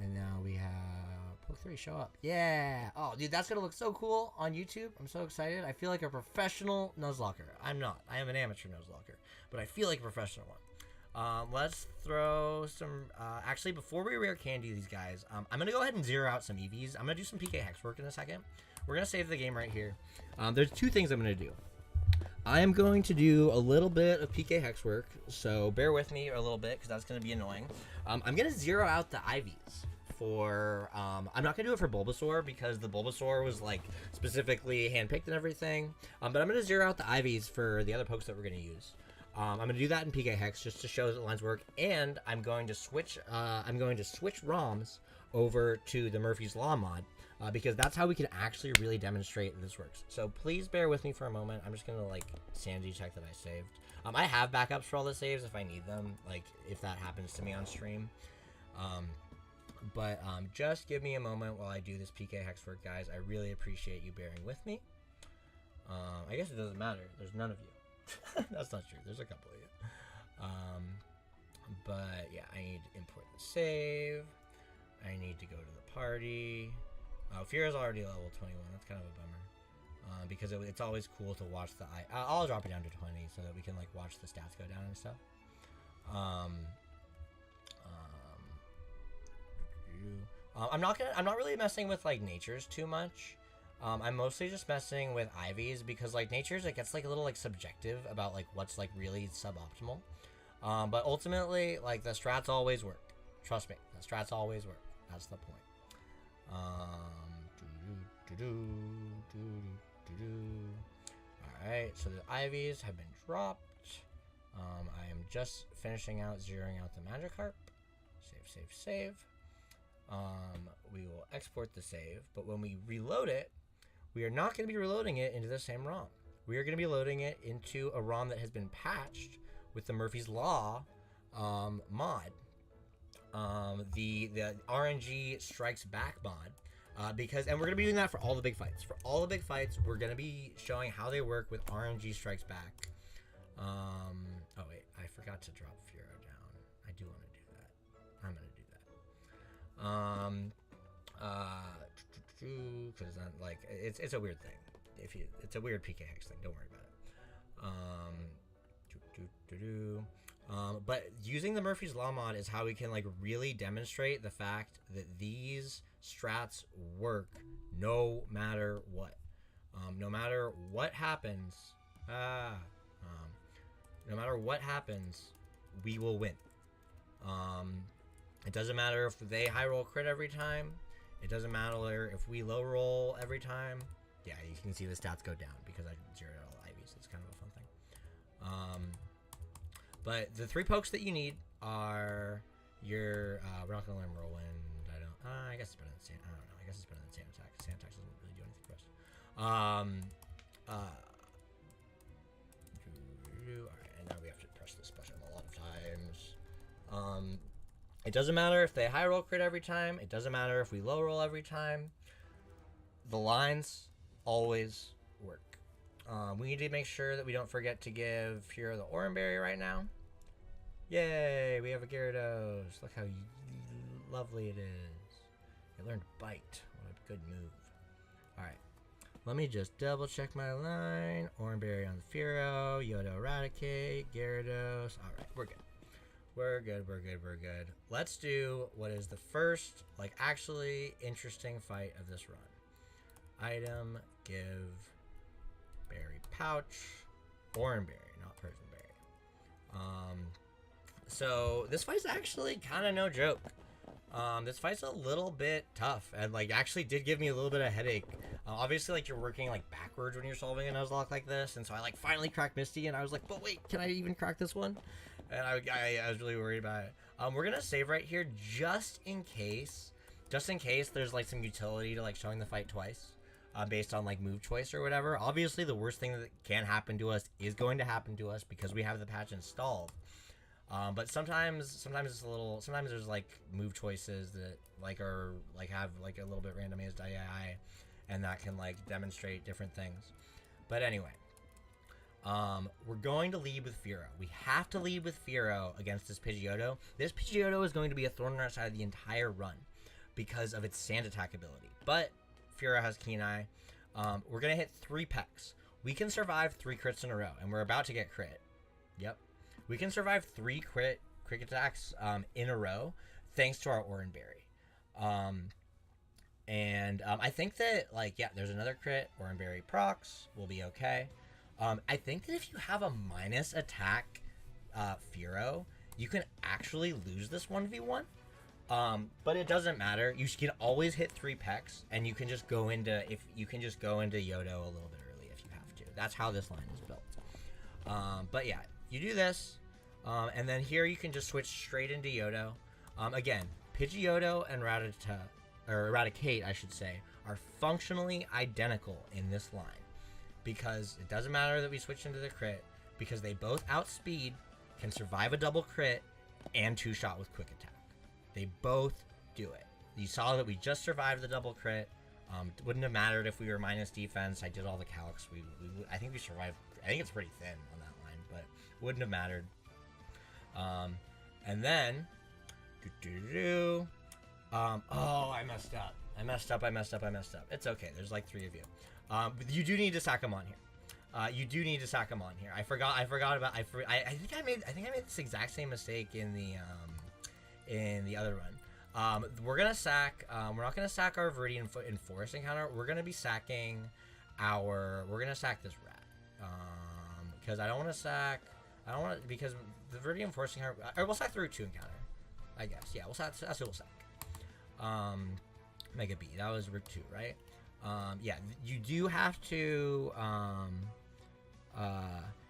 And now we have Poke 3 show up. Yeah! Oh, dude, that's gonna look so cool on YouTube. I'm so excited. I feel like a professional Nuzlocker. I'm not. I am an amateur Nuzlocker. But I feel like a professional one. Let's throw some... actually, before we rare candy these guys, I'm gonna go ahead and zero out some EVs. I'm gonna do some PK Hex work in a second. We're gonna save the game right here. There's 2 things I'm gonna do. I am going to do a little bit of PK Hex work, so bear with me a little bit because that's going to be annoying. I'm going to zero out the IVs for... I'm not going to do it for Bulbasaur because the Bulbasaur was like specifically handpicked and everything. But I'm going to zero out the IVs for the other pokes that we're going to use. I'm going to do that in PK Hex just to show that the lines work, and I'm going to switch ROMs over to the Murphy's Law mod. Because that's how we can actually really demonstrate that this works. So please bear with me for a moment. I'm just going to like sanity check that I saved. I have backups for all the saves if I need them, like if that happens to me on stream. But just give me a moment while I do this PK Hex work, guys. I really appreciate you bearing with me. I guess it doesn't matter. There's none of you. That's not true. There's a couple of you. But yeah, I need to import the save. I need to go to the party. Fear's already level 21. That's kind of a bummer. Because it's always cool to watch the... I'll drop it down to 20 so that we can like watch the stats go down and stuff. I'm not really messing with like natures too much. I'm mostly just messing with IVs because like natures, it gets like a little like subjective about like what's like really suboptimal. But ultimately, like the strats always work. Trust me, the strats always work. That's the point. Alright, so the IVs have been dropped. I am just finishing out zeroing out the Magikarp. Save. We will export the save, but when we reload it, we are not going to be reloading it into the same ROM. We are going to be loading it into a ROM that has been patched with the Murphy's Law mod. The RNG Strikes Back mod. And we're going to be doing that for all the big fights. For all the big fights, we're going to be showing how they work with RNG Strikes Back. Oh wait, I forgot to drop Fearow down. I do want to do that. I'm going to do that. because like it's a weird thing. It's a weird PK hex thing. Don't worry about it. But using the Murphy's Law mod is how we can like really demonstrate the fact that these strats work no matter what. No matter what happens, no matter what happens, we will win. It doesn't matter if they high roll crit every time. It doesn't matter if we low roll every time. Yeah, you can see the stats go down because I zeroed out all IVs. It's kind of a fun thing. But the 3 pokes that you need are your. We're not gonna learn whirlwind. I guess it's better than sand. I don't know. I guess it's better than sand attack. Sand attack doesn't really do anything for us. Alright, and now we have to press this button a lot of times. It doesn't matter if they high roll crit every time. It doesn't matter if we low roll every time. The lines always work. We need to make sure that we don't forget to give Hero the Oranberry right now. Yay, we have a Gyarados. Look how lovely it is. It learned Bite. What a good move. Alright. Let me just double check my line. Oranberry on the Firo. Yoda Eradicate. Gyarados. Alright, we're good. We're good. Let's do what is the first, like, actually interesting fight of this run. Item, give, berry pouch, Oranberry, not Persianberry. So this fight's actually kind of no joke. This fight's a little bit tough and like actually did give me a little bit of headache. Obviously, like you're working like backwards when you're solving a Nuzlocke like this, and so I like finally cracked Misty, and I was like, but wait, can I even crack this one? And I was really worried about it. We're gonna save right here just in case there's like some utility to like showing the fight twice. Based on like move choice or whatever. Obviously, the worst thing that can happen to us is going to happen to us because we have the patch installed. But sometimes it's a little. Sometimes there's like move choices that like are like have like a little bit randomized II, and that can like demonstrate different things. But anyway, we're going to lead with Firo. We have to lead with Firo against this Pidgeotto. This Pidgeotto is going to be a thorn in our side the entire run because of its sand attack ability. But Firo has Keen Eye. We're going to hit 3 pecks. We can survive 3 crits in a row, and we're about to get crit. Yep. We can survive 3 crit attacks in a row thanks to our Oranberry. I think that, like, yeah, there's another crit. Oranberry procs. We'll be okay. I think that if you have a minus attack Firo, you can actually lose this 1v1. But it doesn't matter. You can always hit 3 pecks, and you can just go into Yodo a little bit early if you have to. That's how this line is built. But yeah, you do this, and then here you can just switch straight into Yodo. Again, Pidgeotto and Eradicate, I should say, are functionally identical in this line because it doesn't matter that we switch into the crit because they both outspeed, can survive a double crit, and 2-shot with quick attack. They both do it. You saw that we just survived the double crit. It wouldn't have mattered if we were minus defense. I did all the calcs. I think we survived. I think it's pretty thin on that line, but it wouldn't have mattered. And then, oh, I messed up. I messed up. It's okay. There's like 3 of you. You do need to sack them on here. I forgot about. I think I made this exact same mistake in the other run. We're gonna sack. We're not gonna sack our Viridian Forest encounter. We're gonna be sacking we're gonna sack this rat. Because I don't want to sack. Because the Viridian Forest encounter. Or we'll sack the Route 2 encounter. I guess. Yeah, we'll sack. That's what we'll sack. Mega B. That was Route 2, right? Yeah. You do have to.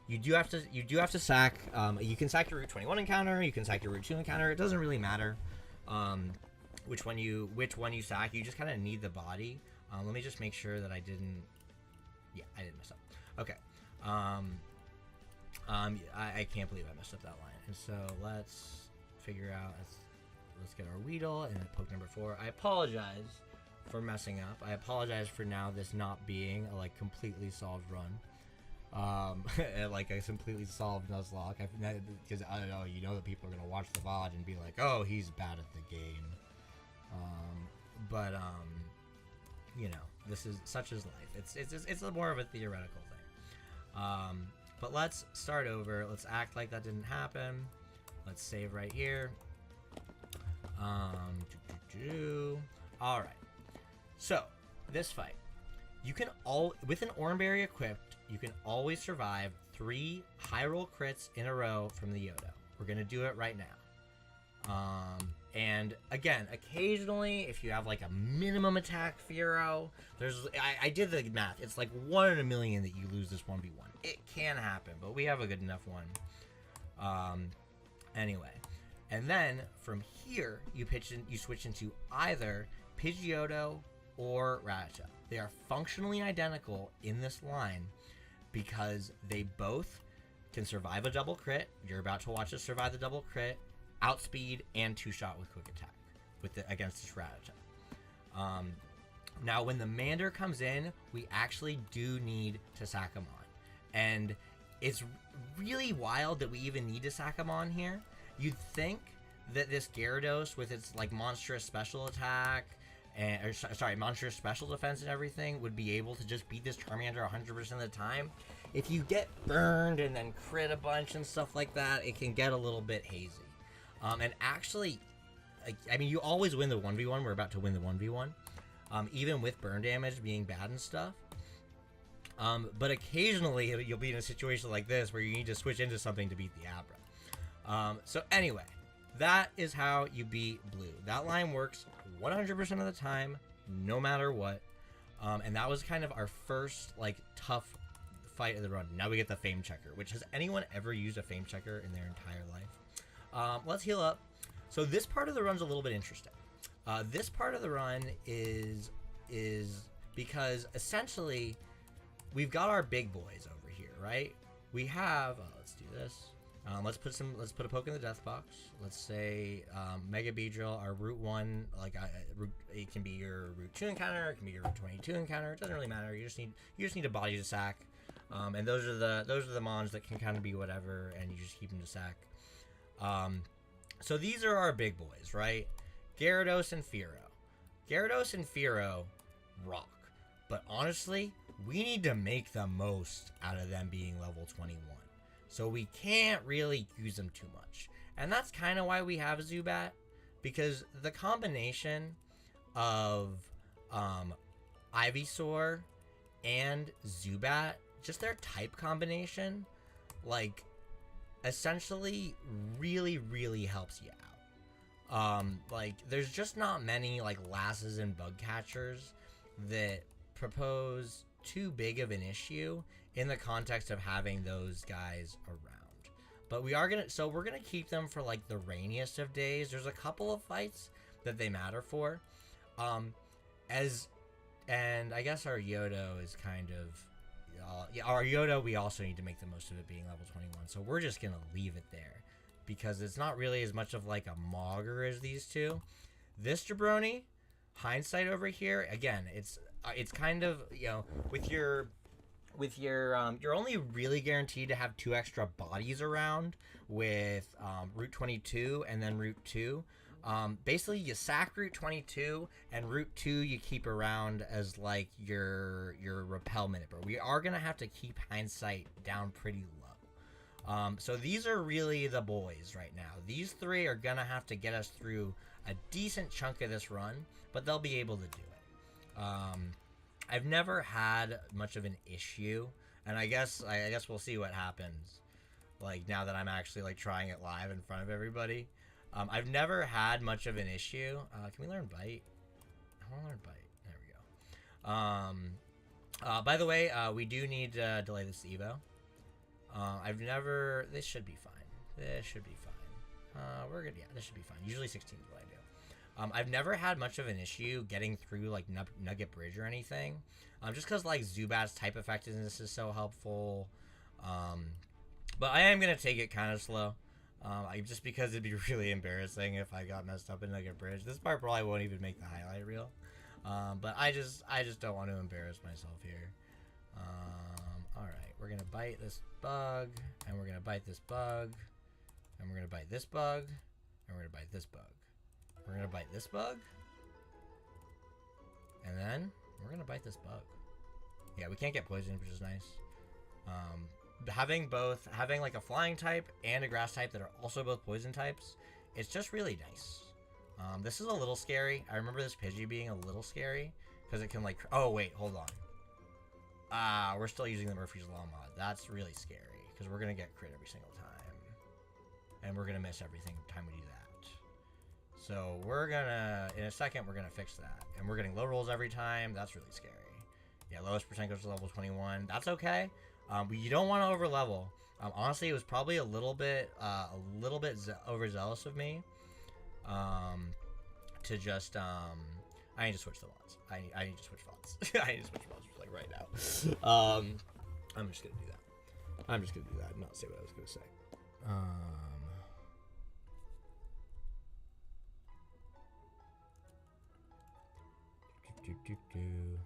You do have to sack. You can sack your Route 21 encounter. You can sack your Route 2 encounter. It doesn't really matter. Which one you sack. You just kind of need the body. Let me just make sure that I didn't. Yeah, I didn't mess up. Okay. I can't believe I messed up that line. And so let's figure out. Let's get our Weedle and poke number 4. I apologize for messing up. I apologize for now this not being a like completely solved run. Like a completely solved Nuzlocke. Because I don't know, you know that people are gonna watch the VOD and be like, "Oh, he's bad at the game." You know, this is such is life. It's more of a theoretical thing. But let's start over. Let's act like that didn't happen. Let's save right here. All right. So this fight, you can with an Oranberry equipped, you can always survive 3 high roll crits in a row from the Yodo. We're gonna do it right now. And again, occasionally, if you have like a minimum attack Fearow, I did the math. It's like 1 in a million that you lose this 1v1. It can happen, but we have a good enough one. Anyway, and then from here, you switch into either Pidgeotto or Rattata. They are functionally identical in this line because they both can survive a double crit. You're about to watch us survive the double crit, outspeed, and 2-shot with quick attack against this Rattata. Now, when the Mander comes in, we actually do need to sack him on. And it's really wild that we even need to sack him on here. You'd think that this Gyarados, with its like monstrous special attack, monstrous special defense and everything, would be able to just beat this Charmander 100% of the time. If you get burned and then crit a bunch and stuff like that, it can get a little bit hazy. And actually, I mean, you always win the 1v1. We're about to win the 1v1. Even with burn damage being bad and stuff. But occasionally, you'll be in a situation like this where you need to switch into something to beat the Abra. So anyway, that is how you beat Blue. That line works 100% of the time, no matter what. And that was kind of our first, like, tough fight of the run. Now we get the Fame Checker, which has anyone ever used a Fame Checker in their entire life? Let's heal up. So this part of the run's a little bit interesting. This part of the run is because essentially we've got our big boys over here, right? We have let's do this. Let's put a poke in the death box. Let's say Mega Beedrill, our Route 1, like it can be your Route 2 encounter, it can be your Route 22 encounter. It doesn't really matter. You just need a body to sack, and those are the mons that can kind of be whatever, and you just keep them to sack. So these are our big boys, right? Gyarados and Fearow. Gyarados and Fearow rock, but honestly, we need to make the most out of them being level 21. So we can't really use them too much. And that's kind of why we have Zubat, because the combination of Ivysaur and Zubat, just their type combination, like, essentially really, really helps you out. Like, there's just not many, like, Lasses and Bug Catchers that propose too big of an issue in the context of having those guys around. But we're gonna keep them for like the rainiest of days. There's a couple of fights that they matter for. And I guess our Yodo is kind of our Yodo, we also need to make the most of it being level 21. So we're just gonna leave it there because it's not really as much of like a Mogger as these two. This Jabroni, hindsight over here, again, it's kind of, you know, you're only really guaranteed to have 2 extra bodies around with Route 22 and then Route 2. Basically, you sack Route 22 and Route 2 you keep around as like your repel minute. We are gonna have to keep hindsight down pretty low. So these are really the boys right now. These 3 are gonna have to get us through a decent chunk of this run, but they'll be able to do it. I've never had much of an issue, and I guess we'll see what happens. Like, now that I'm actually like trying it live in front of everybody, I've never had much of an issue. Can we learn Bite? I want to learn Bite. There we go. By the way, we do need to delay this Evo. This should be fine. This should be fine. We're good. Yeah, this should be fine. Usually 16 is what I do. I've never had much of an issue getting through like Nugget Bridge or anything, just because like Zubat's type effectiveness is so helpful. But I am gonna take it kind of slow, just because it'd be really embarrassing if I got messed up in Nugget Bridge. This part probably won't even make the highlight reel, but I just don't want to embarrass myself here. All right, we're gonna bite this bug, and we're gonna bite this bug, and we're gonna bite this bug, and we're gonna bite this bug. We're gonna bite this bug, and then we're gonna bite this bug. Yeah, we can't get poisoned, which is nice. Having like a flying type and a grass type that are also both poison types, it's just really nice. This is a little scary. I remember this Pidgey being a little scary because it can like. Oh wait, hold on. We're still using the Murphy's Law mod. That's really scary because we're gonna get crit every single time, and we're gonna miss everything time we do that. So we're gonna, in a second, we're gonna fix that, and we're getting low rolls every time. That's really scary. Yeah, lowest percent goes to level 21. That's okay. You don't want to over level. Honestly, it was probably a little bit overzealous of me. To just I need to switch the mods. I need to switch mods. I need to switch mods like right now. I'm just gonna do that. I'm just gonna do that and not say what I was gonna say.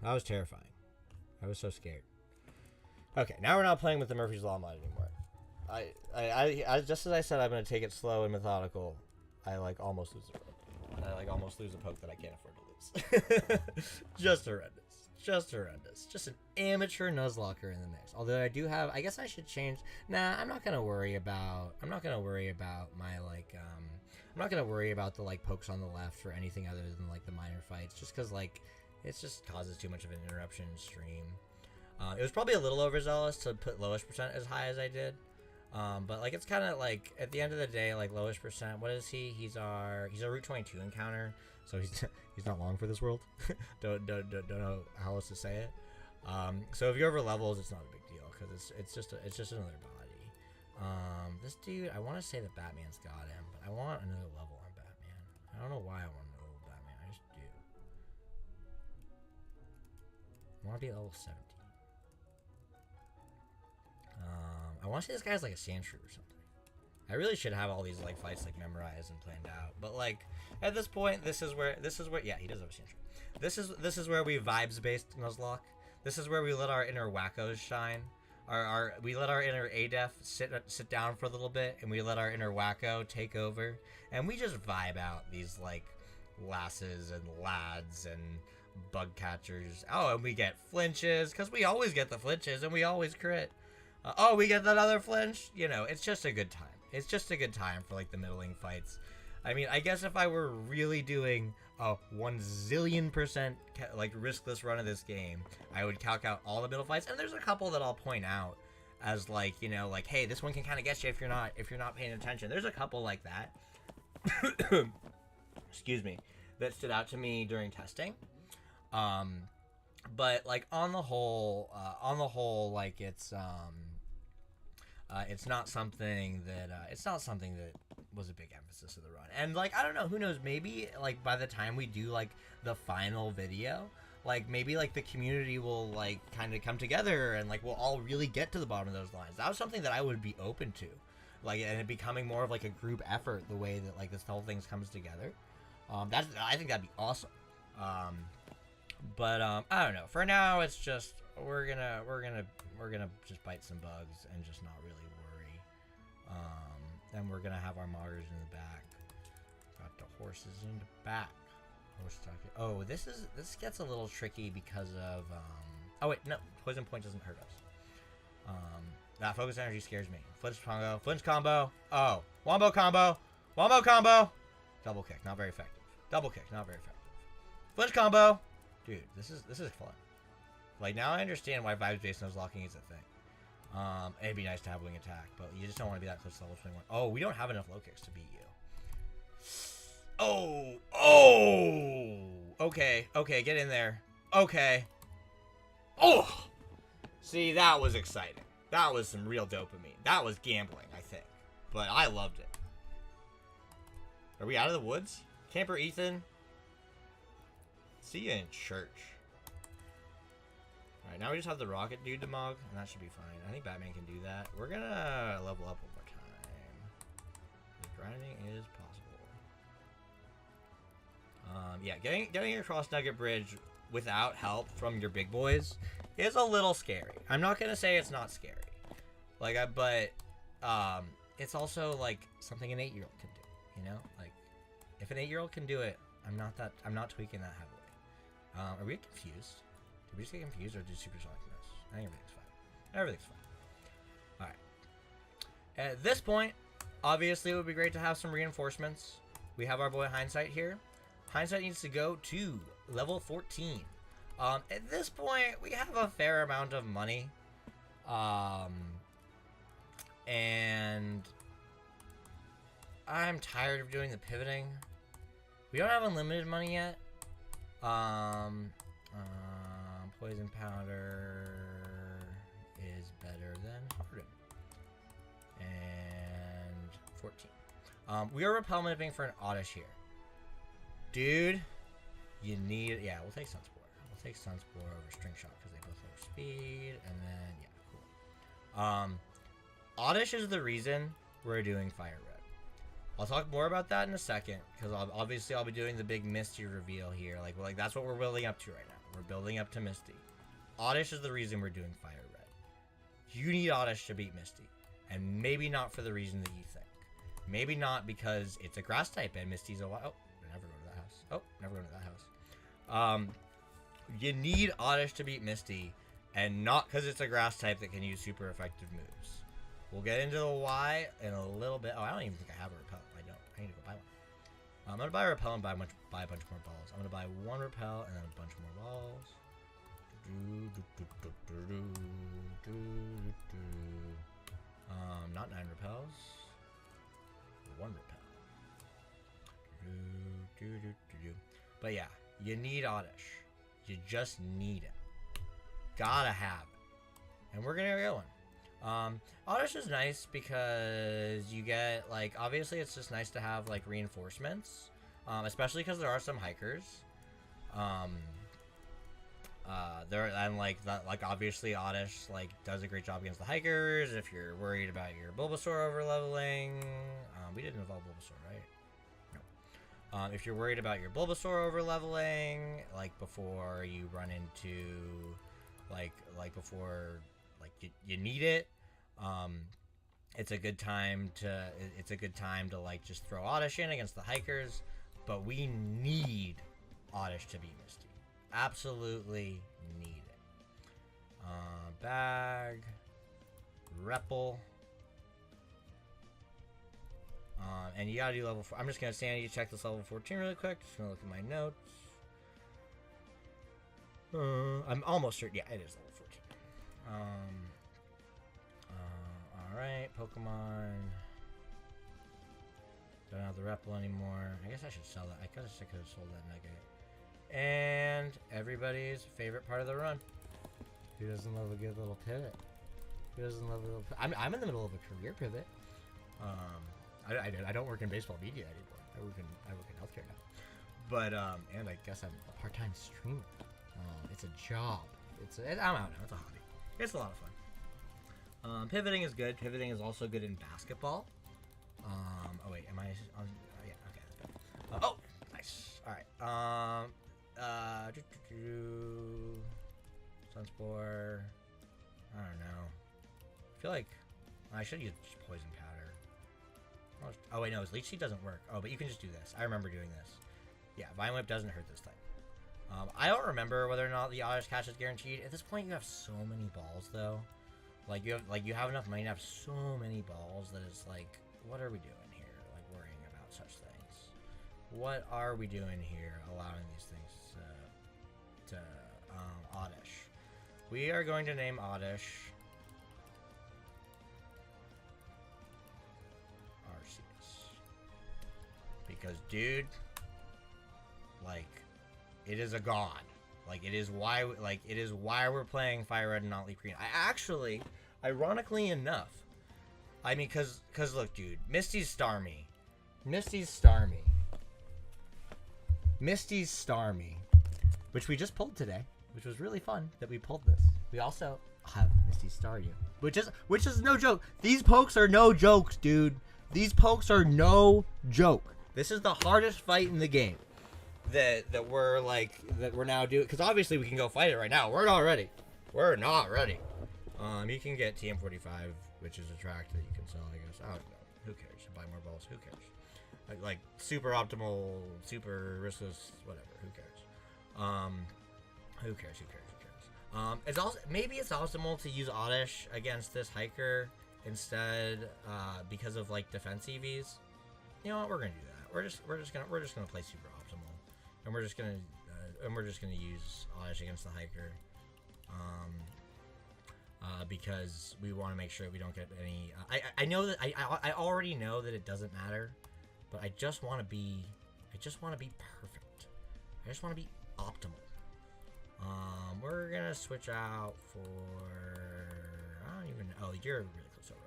That was terrifying. I was so scared. Okay, now we're not playing with the Murphy's Law mod anymore. I just as I said, I'm gonna take it slow and methodical. I like almost lose a poke. I like almost lose a poke that I can't afford to lose. Just horrendous. Just horrendous. Just an amateur Nuzlocker in the mix. Although I do have, I guess I should change. Nah, I'm not gonna worry about my like. I'm not gonna worry about the like pokes on the left or anything other than like the minor fights. Just because like it just causes too much of an interruption in stream. It was probably a little overzealous to put lowest percent as high as I did. But like it's kind of like at the end of the day, like lowest percent. What is he? He's a Route 22 encounter, so he's not long for this world. don't know how else to say it. So if you're over levels, it's not a big deal because it's just another body. This dude, I want to say that Batman's got him, but I want another level on Batman. I don't know why I want another level Batman. I just do. I want to be level 17. I want to say this guy's like a Sandshrew or something. I really should have all these like fights like memorized and planned out. But like at this point, this is where yeah, he does have a Sandshrew. This is where we vibes based Nuzlocke. This is where we let our inner wackos shine. We let our inner ADEF sit down for a little bit, and we let our inner wacko take over, and we just vibe out these like lasses and lads and bug catchers. Oh, and we get flinches because we always get the flinches and we always crit. Oh, we get that other flinch. You know, it's just a good time. It's just a good time for like the middling fights. I mean, I guess if I were really doing a 1,000,000,000% like riskless run of this game, I would calc out all the middle fights. And there's a couple that I'll point out as like, you know, like, hey, this one can kind of get you if you're not paying attention. There's a couple like that. Excuse me, that stood out to me during testing. But like on the whole, like it's not something that was a big emphasis of the run. And like I don't know, who knows, maybe like by the time we do like the final video, like maybe like the community will like kind of come together and like we'll all really get to the bottom of those lines. That was something that I would be open to, like, and it becoming more of like a group effort the way that like this whole thing comes together. I think that'd be awesome. But I don't know. For now, it's just we're gonna just bite some bugs and just not really worry. And we're gonna have our moggers in the back. Got the horses in the back. Oh, this gets a little tricky because of oh wait, no, poison point doesn't hurt us. That focus energy scares me. Flinch combo. Oh, wombo combo. Double kick, not very effective. Double kick, not very effective. Flinch combo. Dude, this is fun. Like, now I understand why vibes-based Nuzlocking is a thing. It'd be nice to have wing attack, but you just don't want to be that close to level 21. Oh, we don't have enough low kicks to beat you. Oh! Okay, get in there. Okay. Oh! See, that was exciting. That was some real dopamine. That was gambling, I think. But I loved it. Are we out of the woods? Camper Ethan? See you in church. Alright, now we just have the rocket dude to mog, and that should be fine. I think Batman can do that. We're gonna level up one more time. The grinding is possible. Yeah, getting across Nugget Bridge without help from your big boys is a little scary. I'm not gonna say it's not scary. But it's also like something an 8-year-old can do. You know, like if an 8-year-old can do it, I'm not tweaking that heavily. Are we confused? Did we just get confused or did Supersonic miss? I think everything's fine. Everything's fine. Alright. At this point, obviously it would be great to have some reinforcements. We have our boy Hindsight here. Hindsight needs to go to level 14. At this point, we have a fair amount of money. And I'm tired of doing the pivoting. We don't have unlimited money yet. Poison powder is better than harden. And 14. We are repel manipulating for an Oddish here. Dude, you need... Yeah, we'll take Sunspore. We'll take Sunspore over String Shot because they both have speed. And then, yeah, cool. Oddish is the reason we're doing FireRed. I'll talk more about that in a second because obviously I'll be doing the big Misty reveal here. Like that's what we're building up to right now. We're building up to Misty. Oddish is the reason we're doing FireRed. You need Oddish to beat Misty. And maybe not for the reason that you think. Maybe not because it's a grass type and Misty's a wild... Oh, never go to that house. Oh, never go to that house. You need Oddish to beat Misty. And not because it's a grass type that can use super effective moves. We'll get into the why in a little bit. Oh, I don't even think I have a repel. I don't. I need to go buy one. I'm going to buy a repel and buy a bunch more balls. I'm going to buy one repel and then a bunch more balls. Not 9 repels. 1 repel. But yeah, you need Oddish. You just need it. Gotta have it. And we're going to get one. Oddish is nice because you get, like, obviously it's just nice to have, like, reinforcements. Especially because there are some hikers. Obviously Oddish, like, does a great job against the hikers. If you're worried about your Bulbasaur over leveling, we didn't evolve Bulbasaur, right? No. If you're worried about your Bulbasaur over leveling, like, before you run into, before you need it, it's a good time to like just throw Oddish in against the hikers, but we need Oddish to beat Misty. Absolutely need it. Bag, Repel, and you gotta do level 4. I'm just gonna sanity check this level 14 really quick. Just gonna look at my notes. I'm almost certain. Yeah, it is level 14. Alright, Pokemon. Don't have the Repel anymore. I guess I should sell that. I could have sold that nugget. And everybody's favorite part of the run. Who doesn't love a good little pivot? Who doesn't love a little... I'm in the middle of a career pivot. I don't work in baseball media anymore. I work in healthcare now. But and I guess I'm a part-time streamer. It's a job. I don't know. It's a hobby. It's a lot of fun. Pivoting is good. Pivoting is also good in basketball. Oh wait, am I on? Yeah, okay. Oh, nice. All right. Sunspore. I don't know. I feel like I should use poison powder. Oh wait, no, his leech seed doesn't work. Oh, but you can just do this. I remember doing this. Yeah, Vine Whip doesn't hurt this thing. I don't remember whether or not the Oddish catch is guaranteed. At this point, you have so many balls, though. You have enough money to have so many balls that it's like, what are we doing here? Like, worrying about such things. What are we doing here, allowing these things to Oddish? We are going to name Oddish Arceus. Because, dude, like, it is a god. Like, it is why we're playing FireRed and not Leaf Green. I actually, ironically enough, I mean, cause look, dude, Misty's Starmie, which we just pulled today, which was really fun that we pulled this. We also have Misty Staryu, which is no joke. These pokes are no jokes, dude. These pokes are no joke. This is the hardest fight in the game. That we're now doing, because obviously we can go fight it right now. We're not ready. You can get TM45, which is a track that you can sell, I guess. I don't know. Who cares? You buy more balls. Who cares? Like super optimal, super riskless, whatever. Who cares? Who cares? It's also maybe it's optimal to use Oddish against this hiker instead, because of like defense EVs. You know what? We're gonna do that. We're just gonna play super optimal, and we're just gonna use Oddish against the hiker, because we want to make sure we don't get any. I know that I already know that it doesn't matter, but I just want to be perfect. I just want to be optimal. We're gonna switch out for. I don't even know. Oh, you're really close over.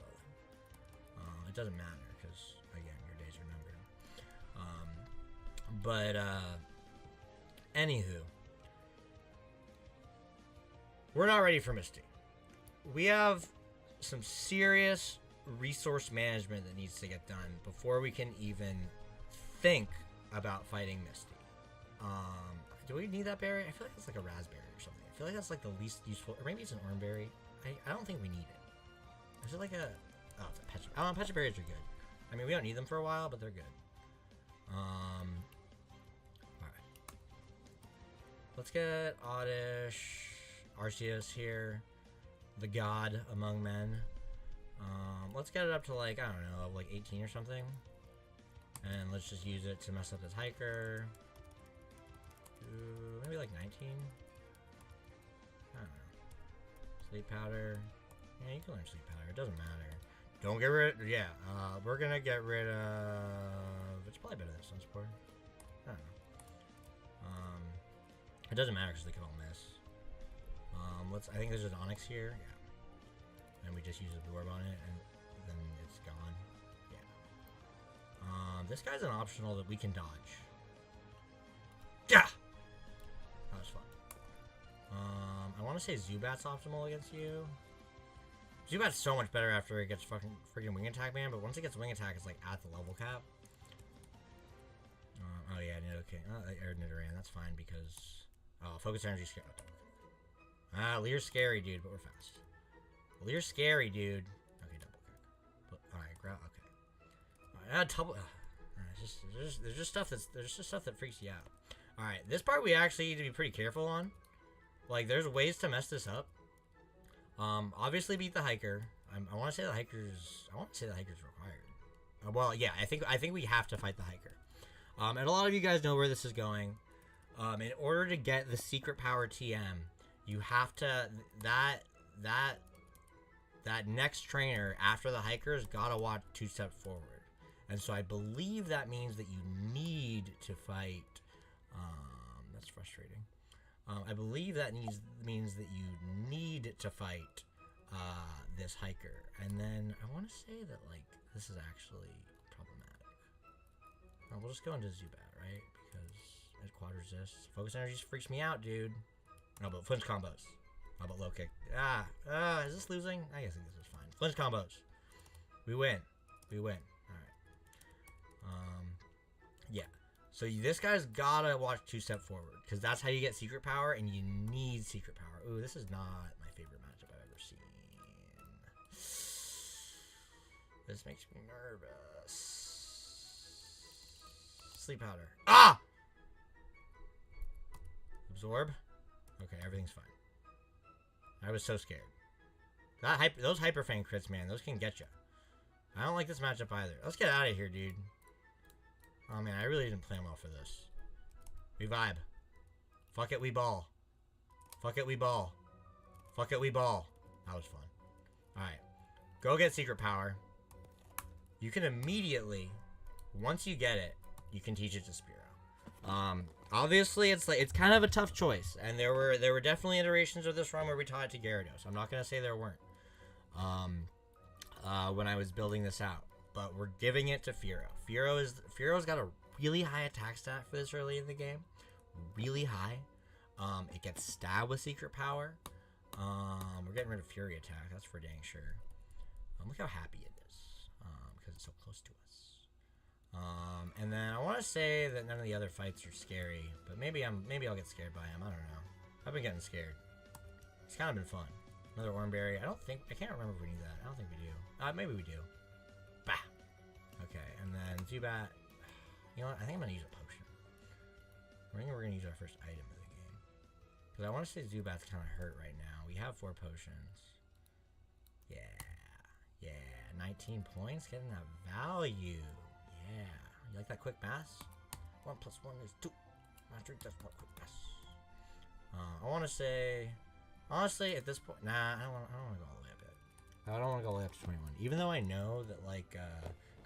It doesn't matter because again, your days are numbered. Anywho, we're not ready for Misty. We have some serious resource management that needs to get done before we can even think about fighting Misty. Do we need that berry? I feel like it's like a raspberry or something. I feel like that's like the least useful, or maybe it's an orange berry. I don't think we need it. Is it like a? Oh, it's a pecha. Oh, pecha berries are good. I mean, we don't need them for a while, but they're good. All right. Let's get Oddish, Arceus here, the god among men. Let's get it up to like I don't know, like 18 or something, and let's just use it to mess up this hiker. Maybe like 19. I don't know. Sleep powder. Yeah, you can learn sleep powder. It doesn't matter. Don't get rid. Yeah, we're gonna get rid of. It's probably better than Sunspore. I don't know. It doesn't matter because they can all miss. I think there's an Onyx here. Yeah. And we just use a Orb on it, and then it's gone. Yeah. This guy's an optional that we can dodge. Yeah. That was fun. I want to say Zubat's optimal against you. Zubat's so much better after it gets freaking Wing Attack, man. But once it gets Wing Attack, it's like at the level cap. Oh yeah, okay. Or Nidoran, that's fine because Focus Energy scary. Lear's scary, dude, but we're fast. Lear's scary, dude. Okay, double kick. Alright, growl. Okay. Alright, double. There's just stuff that freaks you out. Alright, this part we actually need to be pretty careful on. Like, there's ways to mess this up. Obviously beat the hiker. I want to say the hiker's required. Well, yeah, I think we have to fight the hiker. And a lot of you guys know where this is going. In order to get the secret power TM, you have to that next trainer after the hiker's gotta watch 2 steps forward. And so I believe that means that you need to fight. That's frustrating. I believe that means that you need to fight this hiker. And then I want to say that like this is actually problematic. We'll just go into Zubat, right? Because it quad resists. Focus Energy freaks me out, dude. No, but flinch combos. How about low kick? Is this losing? I guess this is fine. Flinch combos. We win. Alright. Yeah. So this guy's gotta watch 2 step forward. Because that's how you get secret power, and you need secret power. Ooh, this is not my favorite matchup I've ever seen. This makes me nervous. Sleep powder. Ah! Absorb? Okay, everything's fine. I was so scared. Those Hyper Fang crits, man, those can get you. I don't like this matchup either. Let's get out of here, dude. Oh, man, I really didn't plan well for this. We vibe. Fuck it, we ball. Fuck it, we ball. Fuck it, we ball. That was fun. Alright. Go get secret power. You can immediately, once you get it, you can teach it to Spearow. Obviously, it's kind of a tough choice, and there were definitely iterations of this run where we taught it to Gyarados. I'm not gonna say there weren't. When I was building this out, but we're giving it to Fearow. Fearow's got a really high attack stat for this early in the game, really high. It gets stabbed with secret power. We're getting rid of Fury attack. That's for dang sure. Look how happy it is, because it's so close to us. And then I want to say that none of the other fights are scary, but maybe I'll get scared by him. I don't know. I've been getting scared. It's kind of been fun. Another Oranberry. I can't remember if we need that. I don't think we do. Maybe we do. Bah. Okay, and then Zubat. You know what? I think I'm gonna use a potion. I think we're gonna use our first item of the game. Because I want to say Zubat's kind of hurt right now. We have 4 potions. Yeah. Yeah. 19 points. Getting that value. Yeah. You like that quick math? 1 + 1 is 2. Mastery does more quick math. I want to say... Honestly, at this point... Nah, I don't want to go all the way up yet. I don't want to go all the way up to 21. Even though I know that, like,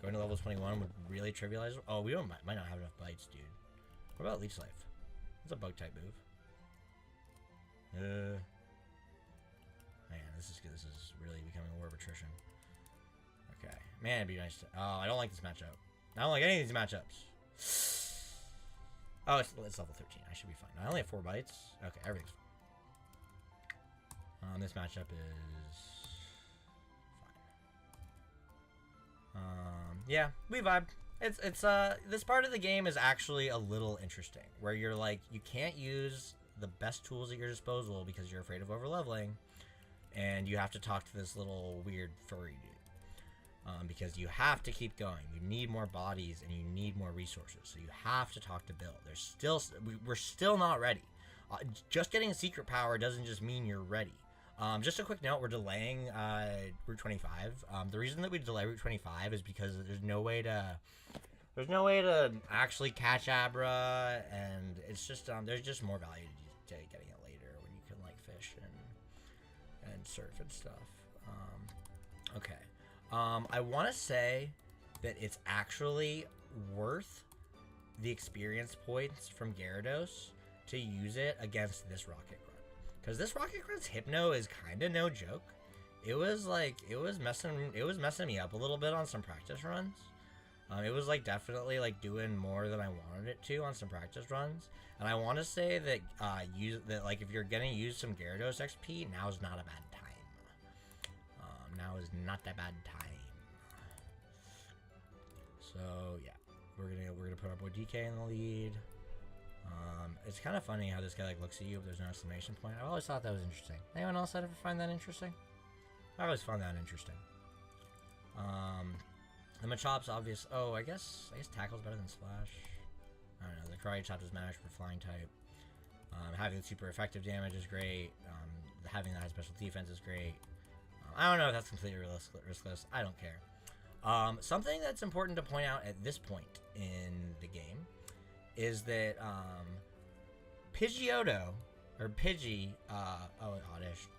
going to level 21 would really trivialize... Oh, we might not have enough bites, dude. What about Leech Life? That's a bug-type move. Man, this is good. This is really becoming a war of attrition. Okay. Man, it'd be nice to... Oh, I don't like this matchup. I don't like any of these matchups. Oh, it's level 13. I should be fine. I only have 4 bites. Okay, everything's fine. This matchup is... fine. Yeah, we vibe. It's this part of the game is actually a little interesting, where you're like, you can't use the best tools at your disposal because you're afraid of overleveling, and you have to talk to this little weird furry dude. Because you have to keep going. You need more bodies and you need more resources, so you have to talk to Bill. We're still not ready. Just getting a secret power doesn't just mean you're ready. Just a quick note, we're delaying Route 25. The reason that we delay Route 25 is because there's no way to actually catch Abra, and it's just there's just more value to getting it later when you can like fish and surf and stuff. Okay. I want to say that it's actually worth the experience points from Gyarados to use it against this Rocket Grunt. Because this Rocket Grunt's Hypno is kind of no joke. It was messing me up a little bit on some practice runs. It was like definitely like doing more than I wanted it to on some practice runs. And I want to say that like if you're gonna use some Gyarados XP, now is not a bad time. Now is not that bad time. So yeah, we're gonna put our boy DK in the lead. It's kind of funny how this guy like looks at you, but there's no exclamation point. I always thought that was interesting. Anyone else ever find that interesting? I always found that interesting. The Machops obvious. Oh, I guess Tackle's better than Splash. I don't know. The Karate Chop does matter for flying type. Having super effective damage is great. Having that high special defense is great. I don't know if that's completely riskless. I don't care. Something that's important to point out at this point in the game is that Pidgeotto, or Pidgey, Oddish,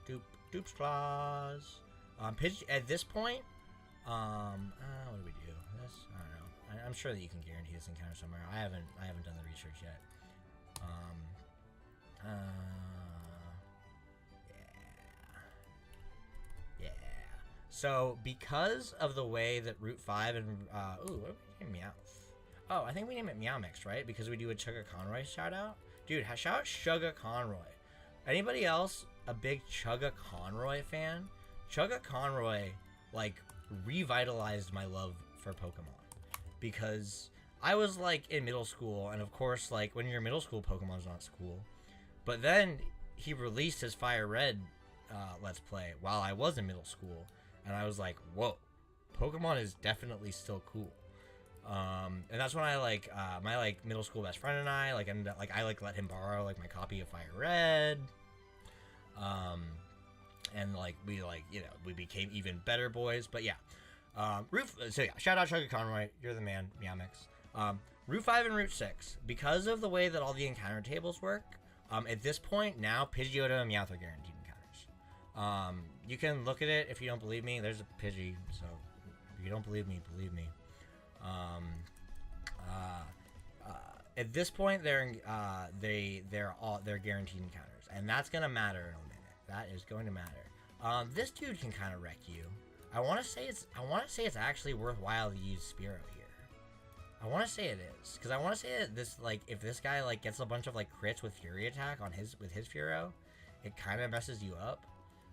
Dupes Claws, at this point, what do we do? This? I don't know. I'm sure that you can guarantee this encounter somewhere. I haven't done the research yet. Yeah. So, because of the way that Route 5 and, what did we name Meowth? Oh, I think we name it Meow Mix, right? Because we do a Chugga Conroy shout out. Dude, shout out Chugga Conroy. Anybody else a big Chugga Conroy fan? Chugga Conroy, like, revitalized my love for Pokemon. Because I was, like, in middle school, and of course, like, when you're in middle school, Pokemon's not cool. But then he released his FireRed Let's Play while I was in middle school. And I was like, whoa, Pokemon is definitely still cool. And that's when I like my like middle school best friend and I like ended up, like I like let him borrow like my copy of FireRed. And like we like, you know, we became even better boys. But yeah. So yeah, shout out Chugga Conroy, you're the man, Meow Mix. Route 5 and Route 6, because of the way that all the encounter tables work, at this point now Pidgeotto and Meowth are guaranteed encounters. You can look at it if you don't believe me. There's a Pidgey, so if you don't believe me, believe me. At this point, they're guaranteed encounters, and that's gonna matter in a minute. That is going to matter. This dude can kind of wreck you. I want to say it's actually worthwhile to use Spearow here. I want to say it is, because I want to say that this, like, if this guy like gets a bunch of like crits with Fury Attack on his Fearow, it kind of messes you up.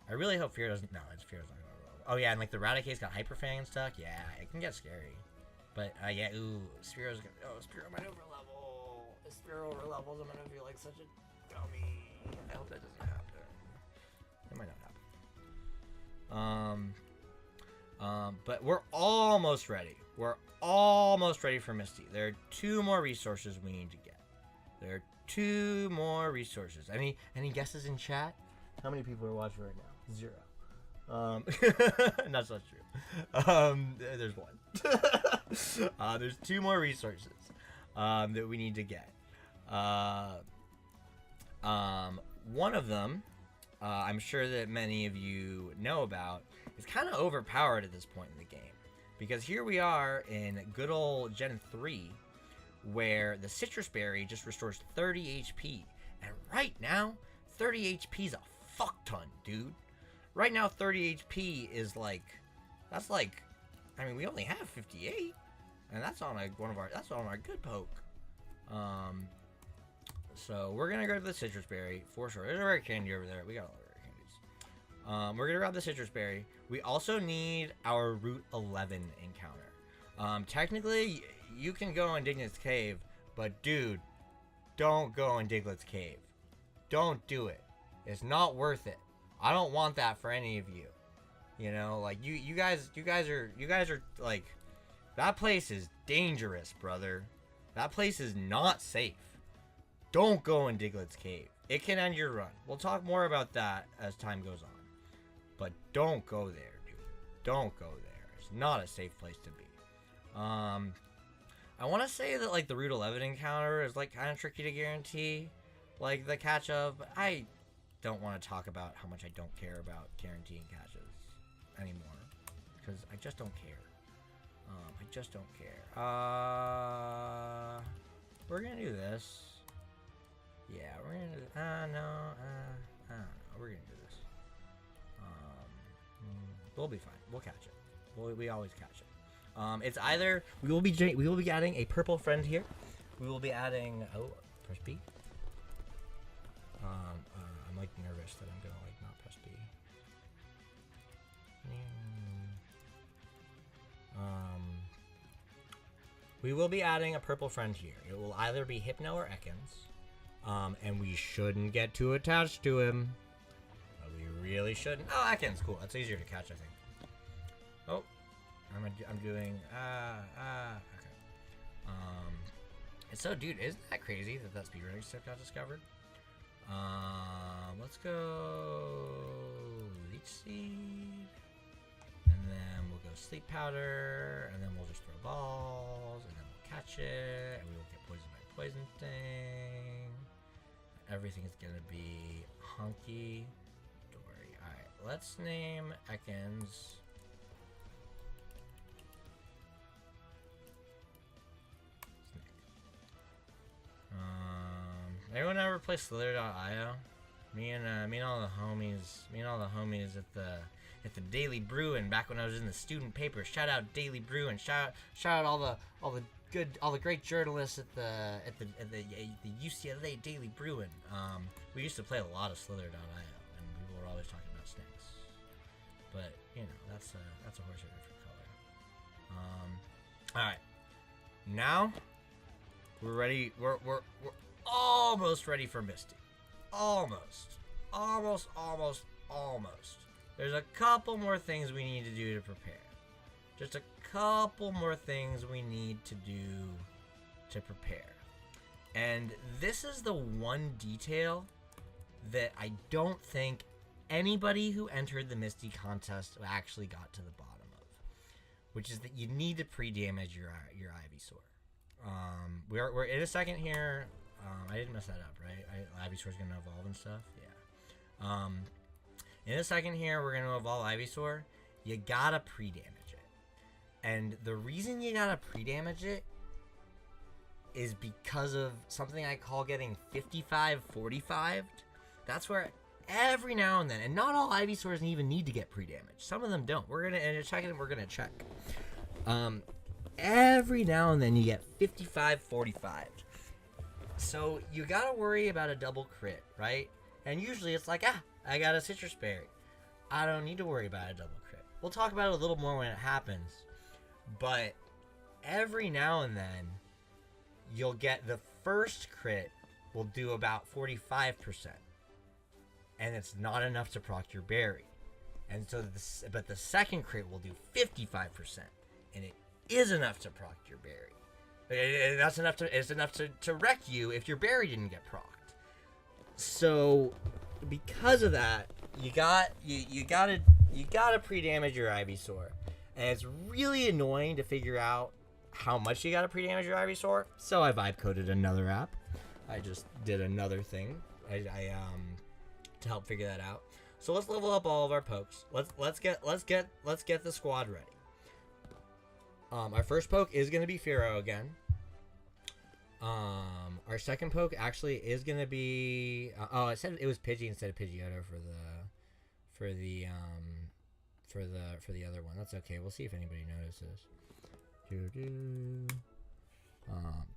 I really hope Fear doesn't. No, Fear's not gonna roll. Oh yeah, and like the Raticate's got Hyper Fang and stuff. Yeah, it can get scary. But yeah, ooh, Spearow's gonna. Oh, Spearow might overlevel. If Spearow overlevels, I'm gonna feel like such a dummy. I hope that doesn't happen. It might not happen. But we're almost ready. We're almost ready for Misty. There are 2 more resources we need to get. There are 2 more resources. Any guesses in chat? How many people are watching right now? 0. That's not true. There's 1. There's 2 more resources that we need to get. One of them, I'm sure that many of you know about, is kind of overpowered at this point in the game. Because here we are in good old Gen 3, where the citrus berry just restores 30 HP. And right now, 30 HP is a fuck ton, dude. Right now, 30 HP is like, that's like, we only have 58. And that's on one of our good poke. So we're gonna grab the citrus berry for sure. There's a rare candy over there. We got all the rare candies. We're gonna grab the citrus berry. We also need our Route 11 encounter. Technically, you can go in Dignett's Cave, but dude, don't go in Diglett's Cave. Don't do it. It's not worth it. I don't want that for any of you. You know, like you guys are like, that place is dangerous, brother. That place is not safe. Don't go in Diglett's Cave. It can end your run. We'll talk more about that as time goes on. But don't go there, dude. Don't go there. It's not a safe place to be. I want to say that, like, the Route 11 encounter is, like, kind of tricky to guarantee. Like, the catch-up. I don't want to talk about how much I don't care about guaranteeing catches anymore. Because I just don't care. I just don't care. We're going to do this. Yeah, we're gonna do. I don't know. We're gonna do this. We'll be fine. We'll catch it. We always catch it. It's either we will be adding a purple friend here. We will be adding. Oh, press B. I'm like nervous that I'm gonna like not press B. We will be adding a purple friend here. It will either be Hypno or Ekans. And we shouldn't get too attached to him. We really shouldn't. Oh, Ekans, cool. That's easier to catch, I think. Oh, I'm doing. Okay. And so, dude, isn't that crazy that speedrunning stuff got discovered? Let's go leech seed, and then we'll go sleep powder, and then we'll just throw balls, and then we'll catch it, and we will get poisoned by poison thing. Everything's gonna be hunky dory. Alright, let's name Ekans. Anyone ever play Slither.io? Me and all the homies at the Daily Bruin back when I was in the student paper. Shout out Daily Bruin. Shout out all the great journalists at the UCLA Daily Bruin. We used to play a lot of Slither.io, and people were always talking about snakes. But you know, that's a horse of a different color. All right, now we're ready. We're almost ready for Misty. Almost. There's a couple more things we need to do to prepare. Just a couple more things we need to do to prepare. And this is the one detail that I don't think anybody who entered the Misty contest actually got to the bottom of, which is that you need to pre-damage your Ivysaur. We're in a second here. I didn't mess that up, right? Ivysaur's gonna evolve and stuff. Yeah. In a second here, we're gonna evolve Ivysaur. You gotta pre-damage it, and the reason you gotta pre-damage it is because of something I call getting 55-45'd. That's where every now and then, and not all Ivysaurs even need to get pre-damaged. Some of them don't. We're gonna check it, and we're gonna check. Every now and then you get 55-45'd. So you gotta worry about a double crit, right? And usually it's like, I got a citrus berry. I don't need to worry about a double crit. We'll talk about it a little more when it happens. But every now and then, you'll get the first crit will do about 45%. And it's not enough to proc your berry. And so, but the second crit will do 55%. And it is enough to proc your berry. That's enough to. It's enough to wreck you if your berry didn't get procced. So, because of that, you gotta pre-damage your Ivysaur, and it's really annoying to figure out how much you gotta pre-damage your Ivysaur. So I vibe coded another app. I just did another thing. I to help figure that out. So let's level up all of our pokes. Let's get the squad ready. Our first poke is gonna be Fearow again. Our second poke actually is gonna be it said it was Pidgey instead of Pidgeotto for the other one. That's okay. We'll see if anybody notices.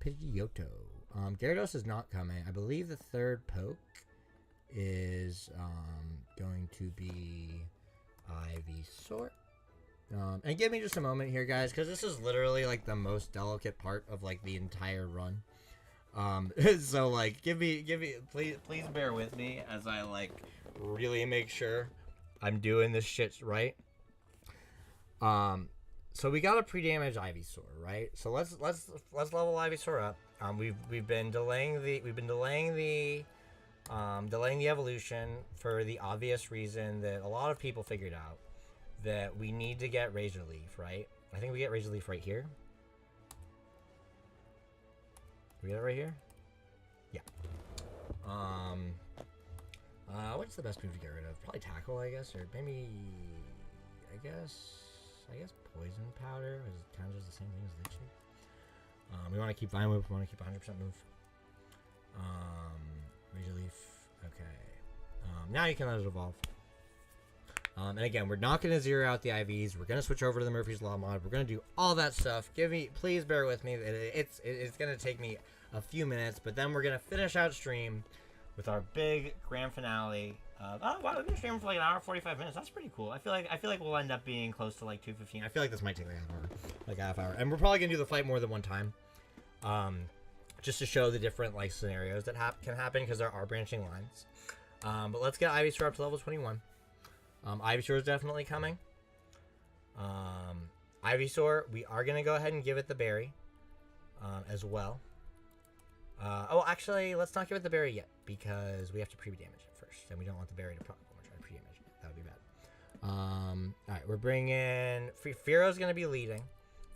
Pidgeotto. Gyarados is not coming. I believe the third poke is going to be Ivysaur. And give me just a moment here, guys, because this is literally like the most delicate part of like the entire run. So like, give me, please bear with me as I like really make sure I'm doing this shit right. So we got a pre-damage Ivysaur, right? So let's level Ivysaur up. We've been delaying the evolution for the obvious reason that a lot of people figured out that we need to get Razor Leaf, right? I think we get Razor Leaf right here. We get it right here? Yeah. What's the best move to get rid of? Probably Tackle, I guess, or maybe, I guess Poison Powder, because it kind of does the same thing as Leech. We want to keep Vine Whip, we want to keep 100% move. Razor Leaf, okay. Now you can let it evolve. And again, we're not going to zero out the IVs. We're going to switch over to the Murphy's Law mod. We're going to do all that stuff. Please bear with me. It's going to take me a few minutes, but then we're going to finish out stream with our big grand finale. Wow, we're going to stream for like an hour 45 minutes. That's pretty cool. I feel like we'll end up being close to like 2:15. I feel like this might take like a half hour. And we're probably going to do the fight more than one time. Just to show the different like scenarios that can happen because there are branching lines. But let's get Ivysaur up to level 21. Ivysaur is definitely coming. Ivysaur, we are going to go ahead and give it the berry as well. Actually, let's not give it the berry yet because we have to pre-damage it first, and we don't want the berry to proc when we're trying to pre-damage it. That would be bad. Alright, we're bringing... Fearow's going to be leading.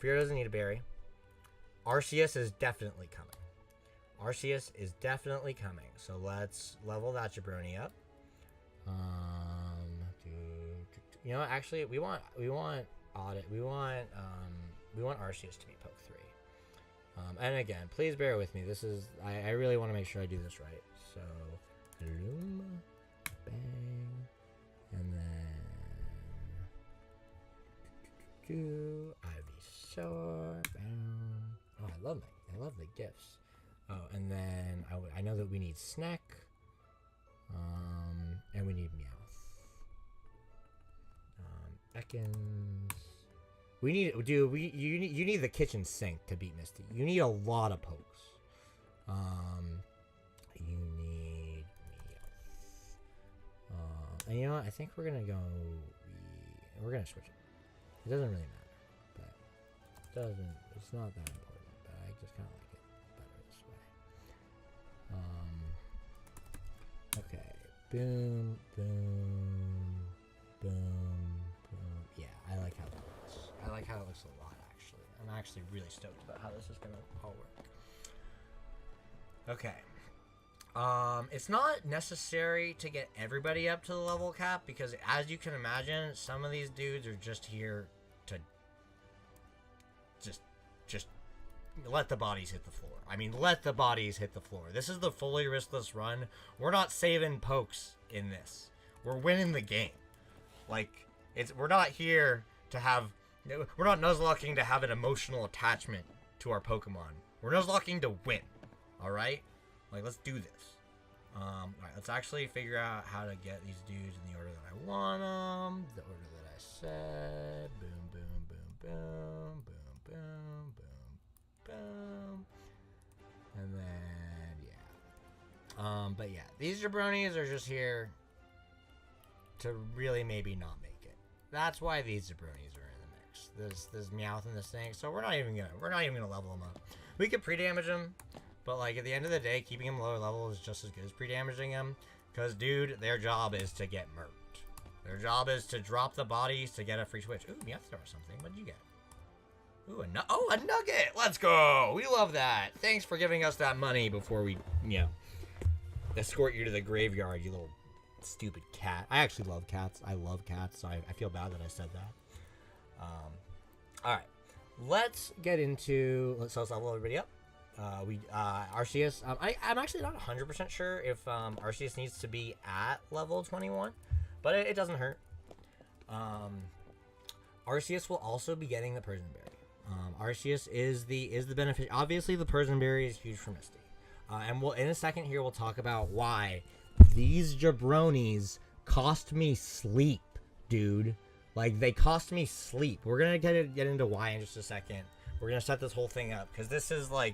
Fearow doesn't need a berry. Arceus is definitely coming. Arceus is definitely coming. So let's level that jabroni up. You know, actually, we want Arceus to be poke 3. And again, please bear with me. This is I really want to make sure I do this right. So, bloom, bang, and then Ivysaur, bang. Oh, I love the gifts. Oh, and then I know that we need Snack, and we need Meowth. Ekans. You need the kitchen sink to beat Misty. You need a lot of pokes. You need Meowth. And you know what? I think we're gonna we're gonna switch it. It doesn't really matter, but it's not that important. But I just kind of like it better this way. Okay. Boom, boom, boom. I like how that looks. I like how it looks a lot, actually. I'm actually really stoked about how this is going to all work. Okay. It's not necessary to get everybody up to the level cap because, as you can imagine, some of these dudes are just here to just let the bodies hit the floor. I mean, let the bodies hit the floor. This is the fully riskless run. We're not saving pokes in this. We're winning the game. Like... we're not here to have... We're not Nuzlocking to have an emotional attachment to our Pokemon. We're Nuzlocking to win. Alright? Like, let's do this. Alright, let's actually figure out how to get these dudes in the order that I want them. The order that I said. Boom, boom, boom, boom. Boom, boom, boom, boom. And then, yeah. But yeah, these jabronis are just here to really maybe not make it. That's why these jabronis are in the attacks. This Meowth and this thing. So we're not even gonna level them up. We could pre-damage them, but like at the end of the day, keeping them lower level is just as good as pre-damaging them. Cause dude, their job is to get murked. Their job is to drop the bodies to get a free switch. Ooh, Meowth or something. What did you get? Ooh, a nugget. Let's go. We love that. Thanks for giving us that money before we, escort you to the graveyard, you little stupid cat. I actually love cats. I love cats, so I feel bad that I said that. All right. Let's get into... Let's level everybody up. Arceus... I'm actually not 100% sure if Arceus needs to be at level 21, but it doesn't hurt. Arceus will also be getting the Persian Berry. Arceus is the benefit. Obviously, the Persian Berry is huge for Misty, and in a second here we'll talk about why these jabronis cost me sleep, dude. Like they cost me sleep. We're gonna get into why in just a second. We're gonna set this whole thing up because this is what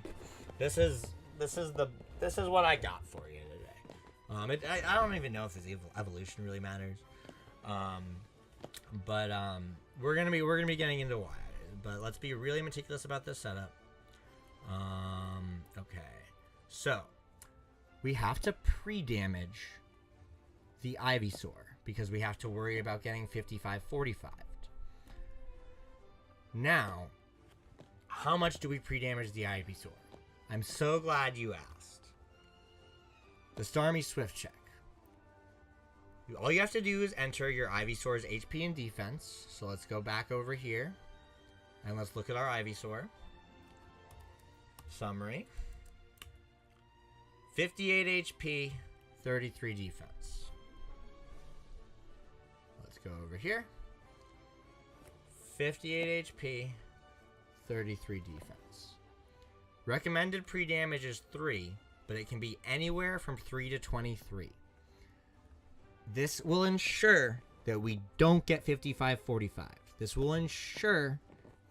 I got for you today. I don't even know if this evolution really matters, but we're gonna be getting into why. But let's be really meticulous about this setup. Okay. So, we have to pre-damage the Ivysaur because we have to worry about getting 55-45. Now, how much do we pre-damage the Ivysaur? I'm so glad you asked. The Starmie Swift check. All you have to do is enter your Ivysaur's HP and defense. So let's go back over here. And let's look at our Ivysaur. Summary. 58 HP, 33 defense. Let's go over here. 58 HP, 33 defense. Recommended pre-damage is 3, but it can be anywhere from 3 to 23. This will ensure that we don't get 55-45. This will ensure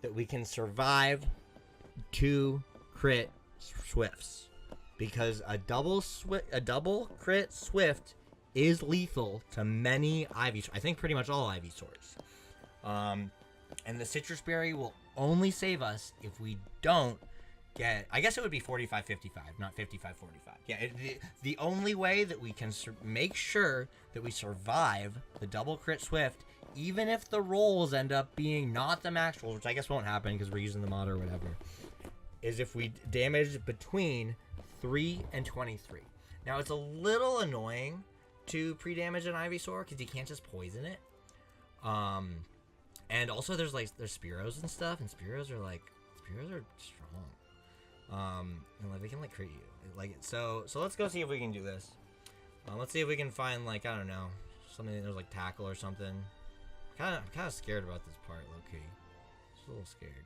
that we can survive 2 crit Swifts. Because a double crit Swift is lethal to many Ivysaurs. I think pretty much all Ivysaurs. And the Citrus Berry will only save us if we don't get... I guess it would be 45-55, not 55-45. Yeah, the only way that we can make sure that we survive the double crit Swift, even if the rolls end up being not the max rolls, which I guess won't happen because we're using the mod or whatever, is if we damage between 3 and 23. Now, it's a little annoying to pre-damage an Ivysaur because you can't just poison it. And also there's Spearows and stuff, and Spearows are strong. And like they can crit you. So let's go see if we can do this. Let's see if we can find I don't know, something that was tackle or something. I'm kind of scared about this part, low key. Just a little scared.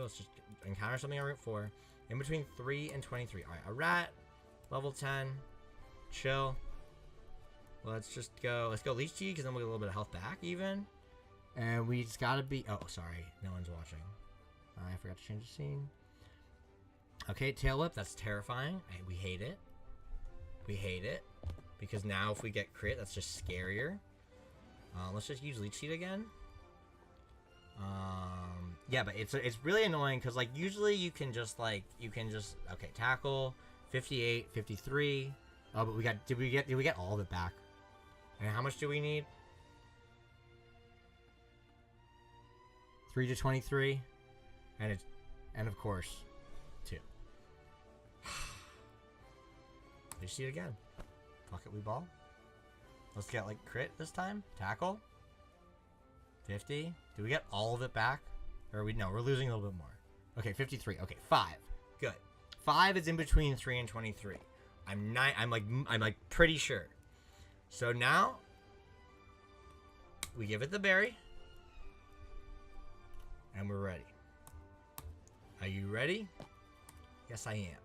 Let's just encounter something on Route 4. In between 3 and 23. Alright, a rat. Level 10. Chill. Let's go Leech Tea, because then we'll get a little bit of health back, even. And we just gotta be... Oh, sorry. No one's watching. I forgot to change the scene. Okay, Tail Whip. That's terrifying. We hate it. We hate it. Because now if we get crit, that's just scarier. Let's just use Leech Seed again. Yeah, but it's really annoying because usually you can just okay, tackle 58, 53. Oh, but did we get all of it back? And how much do we need? 3 to 23, and of course 2. You see it again. Fuck it, we ball. Let's get crit this time. Tackle. 50. Do we get all of it back? Or no, we're losing a little bit more. Okay, 53. Okay, 5. Good. 5 is in between 3 and 23. I'm pretty sure. So now we give it the berry. And we're ready. Are you ready? Yes, I am.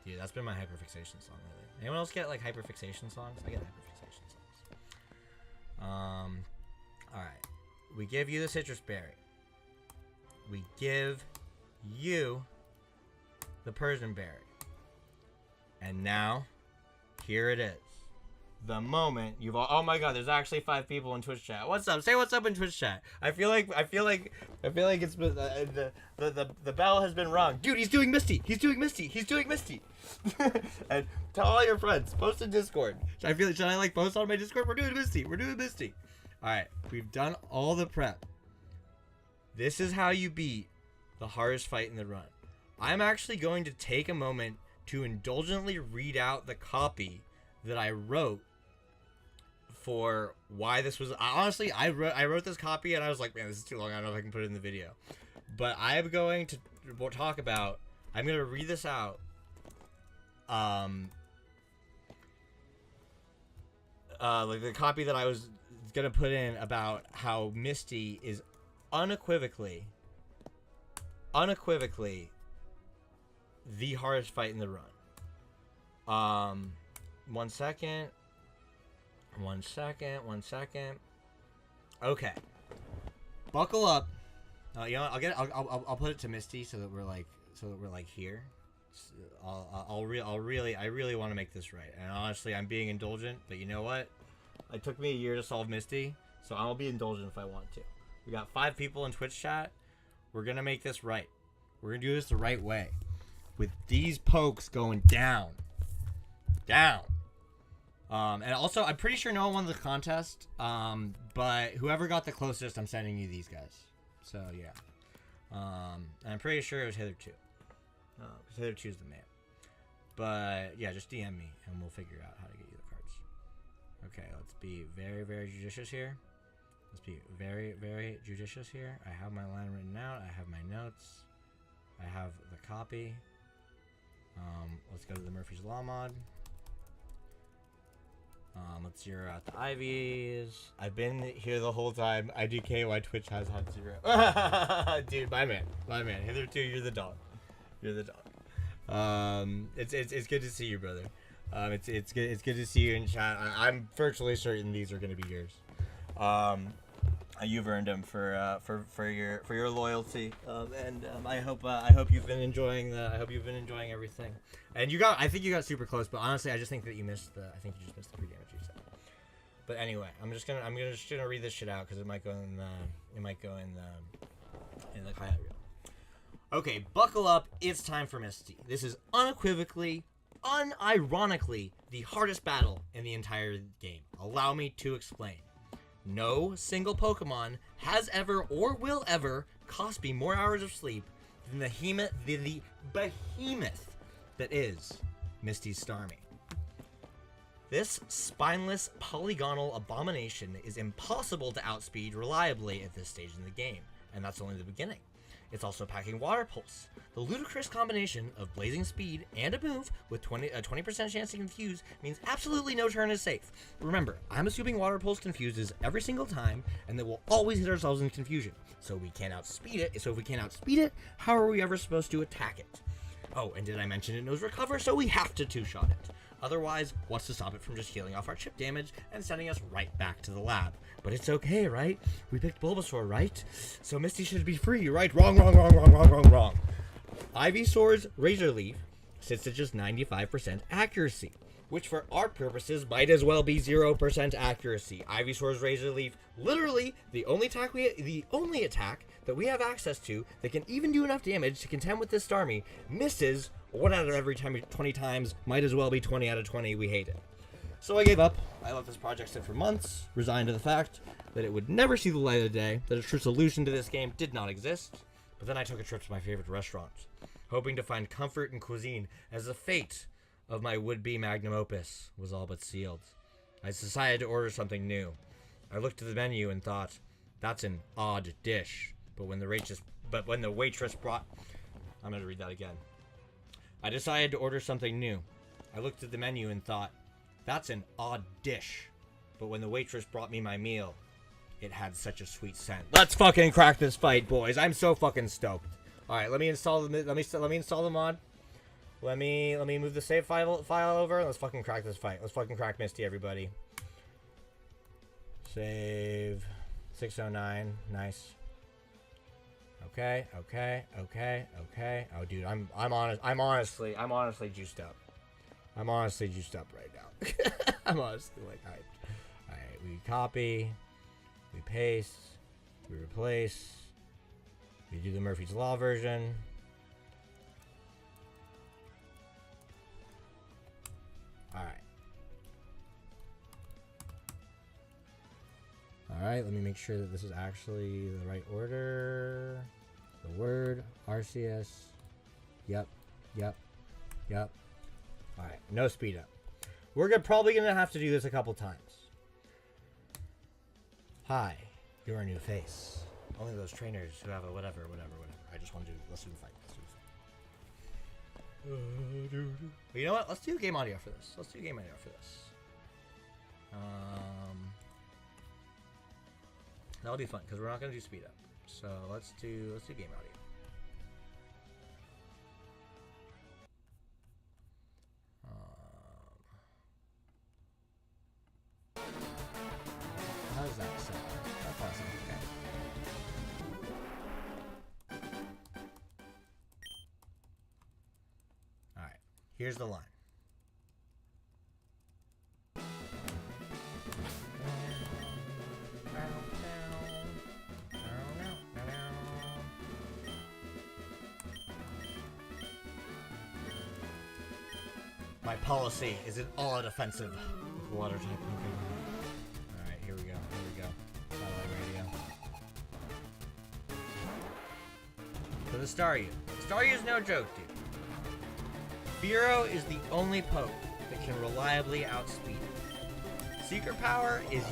Dude, that's been my hyperfixation song lately. Anyone else get hyperfixation songs? I get hyperfixation songs. Alright. We give you the Citrus Berry. We give you the Persian Berry. And now, here it is. the moment you've all, oh my god, there's actually 5 people in Twitch chat. What's up? Say what's up in Twitch chat. I feel like it's the bell has been rung. Dude, he's doing Misty. He's doing Misty. He's doing Misty. And tell all your friends. Post in Discord. Should I like post on my Discord? We're doing Misty. We're doing Misty. All right, we've done all the prep. This is how you beat the hardest fight in the run. I'm actually going to take a moment to indulgently read out the copy that I wrote for why this was. Honestly, I wrote this copy and I was like, man, this is too long. I don't know if I can put it in the video. But I am going to talk about. I'm going to read this out. Like the copy that I was gonna put in about how Misty is unequivocally the hardest fight in the run. 1 second. Okay. Buckle up. You know what? I'll put it to Misty so that we're like here. I really want to make this right. And honestly, I'm being indulgent, but you know what? It took me a year to solve Misty, so I'll be indulgent if I want to. We got 5 people in Twitch chat. We're gonna make this right. We're gonna do this the right way, with these pokes going down. And also, I'm pretty sure no one won the contest. But whoever got the closest, I'm sending you these guys. So yeah. And I'm pretty sure it was Hitherto. Because Hitherto's the man. But yeah, just DM me and we'll figure out how to get you the cards. Okay, let's be very, very judicious here. Let's be very, very judicious here. I have my line written out. I have my notes. I have the copy. Let's go to the Murphy's Law mod. Let's zero out the IVs. I've been here the whole time. IDK, why Twitch has had 0. Dude, my man. Hitherto, you're the dog. It's good to see you, brother. It's good to see you in chat. I'm virtually certain these are gonna be yours. You've earned them for your loyalty. I hope you've been enjoying everything. And I think you got super close, but honestly, I just think that you missed the pre-damage you said. But anyway, I'm just gonna read this shit out because it might go in the highlight reel. Okay, buckle up. It's time for Misty. This is unequivocally, unironically, the hardest battle in the entire game. Allow me to explain. No single Pokemon has ever or will ever cost me more hours of sleep than the behemoth that is Misty's Starmie. This spineless, polygonal abomination is impossible to outspeed reliably at this stage in the game, and that's only the beginning. It's also packing Water Pulse. The ludicrous combination of blazing speed and a move with a 20% chance to confuse means absolutely no turn is safe. Remember, I'm assuming Water Pulse confuses every single time, and that we'll always hit ourselves in confusion. So we can't outspeed it. So if we can't outspeed it, how are we ever supposed to attack it? Oh, and did I mention it knows Recover, so we have to two-shot it. Otherwise, what's to stop it from just healing off our chip damage and sending us right back to the lab? But it's okay, right? We picked Bulbasaur, right? So Misty should be free, right? Wrong. Ivysaur's Razor Leaf sits at just 95% accuracy, which for our purposes might as well be 0% accuracy. Ivysaur's Razor Leaf, literally the only attack that we have access to that can even do enough damage to contend with this Starmie, misses 1 out of every 20 times, might as well be 20 out of 20. We hate it. So I gave up. I let this project sit for months, resigned to the fact that it would never see the light of day, that a true solution to this game did not exist. But then I took a trip to my favorite restaurant, hoping to find comfort in cuisine as the fate of my would-be magnum opus was all but sealed. I decided to order something new. I looked at the menu and thought, that's an odd dish. But when the waitress brought... I'm going to read that again. I decided to order something new. I looked at the menu and thought, that's an odd dish. But when the waitress brought me my meal, it had such a sweet scent. Let's fucking crack this fight, boys. I'm so fucking stoked. All right, let me install the mod. Let me move the save file over. Let's fucking crack this fight. Let's fucking crack Misty, everybody. Save 609. Nice. Okay. Oh, dude, I'm honestly juiced up. I'm honestly juiced up right now. I'm honestly like, alright. Alright, we copy, we paste, we replace, we do the Murphy's Law version. Alright. Alright, let me make sure that this is actually the right order. The word, RCS. Yep. Alright, no speed up. We're probably going to have to do this a couple times. Hi, you're a new face. Only those trainers who have a whatever. I just want to do, let's do the fight. But you know what? Let's do game audio for this. That'll be fun because we're not going to do speed up. So let's do game audio. How does that sound? That probably sounds okay. Alright, here's the line. My policy is an all-out offensive water type Pokemon. Alright, here we go. Satellite radio. So the Staryu. Staryu's no joke, dude. Fearow is the only poke that can reliably outspeed it. Secret Power is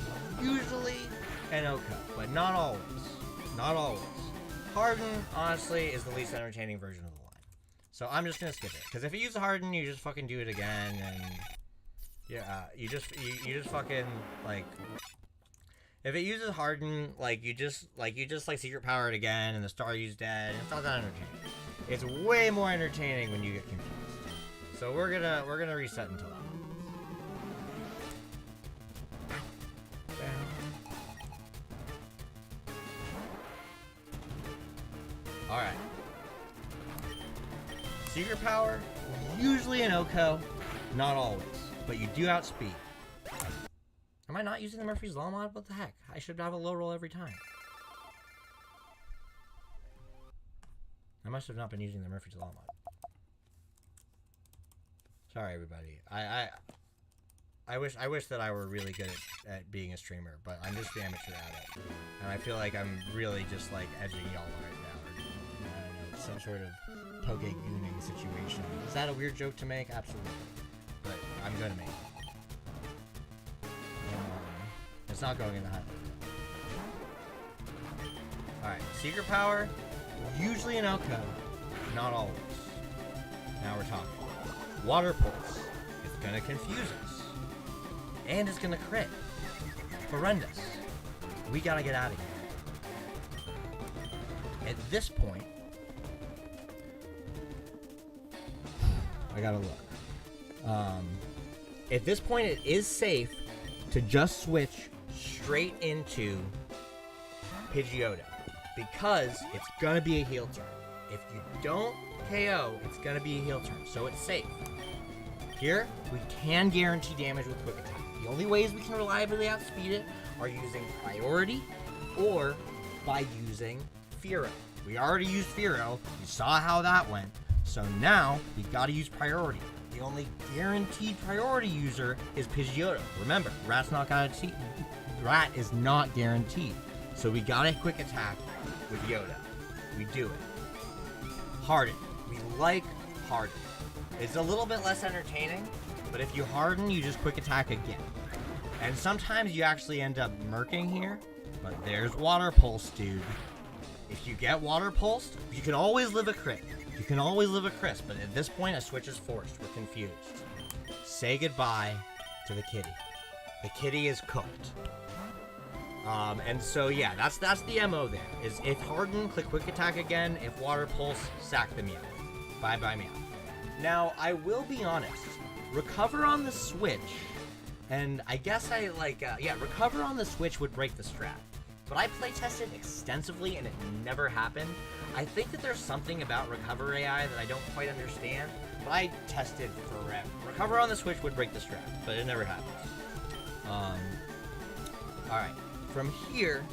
usually an Oko, but not always. Harden, honestly, is the least entertaining version of the line. So I'm just gonna skip it. Because if you use Harden, you just fucking do it again, and yeah, you just fucking like. If it uses Harden, you just Secret Power it again, and the Staryu's dead, and it's not that entertaining. It's way more entertaining when you get confused. So we're gonna reset until then. All right. Secret Power, usually an Oko, not always, but you do outspeed. Am I not using the Murphy's Law mod? What the heck? I should have a low roll every time. I must have not been using the Murphy's Law mod. Sorry, everybody. I wish that I were really good at being a streamer, but I'm just the amateur at it, and I feel like I'm really just edging y'all right now. Or, I don't know, some sort of Poke-gooning situation. Is that a weird joke to make? Absolutely. But I'm gonna make it. It's not going in the highlight. Alright, Secret Power, usually an Oko, not always. Now we're talking. Water Pulse is gonna confuse us. And it's gonna crit. Horrendous. We gotta get out of here. At this point, I gotta look. At this point, it is safe to just switch straight into Pidgeotto because it's gonna be a heal turn. If you don't KO, it's gonna be a heal turn, so it's safe. Here, we can guarantee damage with Quick Attack. The only ways we can reliably outspeed it are using Priority or by using Fearow. We already used Fearow. You saw how that went. So now, we gotta use Priority. The only guaranteed Priority user is Pidgeotto. Remember, Rat is not guaranteed. So we gotta Quick Attack with Yoda. We do it. Harden. We like Harden. It's a little bit less entertaining, but if you Harden, you just Quick Attack again. And sometimes you actually end up murking here, but there's Water Pulse, dude. If you get Water Pulsed, you can always live a crit. You can always live a crisp, but at this point, a switch is forced. We're confused. Say goodbye to the kitty. The kitty is cooked. And so, yeah, that's the MO there. Is if Harden, click Quick Attack again. If Water Pulse, sack the Meow. Bye-bye Meow. Now, I will be honest. Recover on the switch, and I guess Recover on the switch would break the strat. But I playtested extensively, and it never happened. I think that there's something about Recover AI that I don't quite understand, but I tested forever. Recover on the Switch would break the strap, but it never happens. Alright. From here,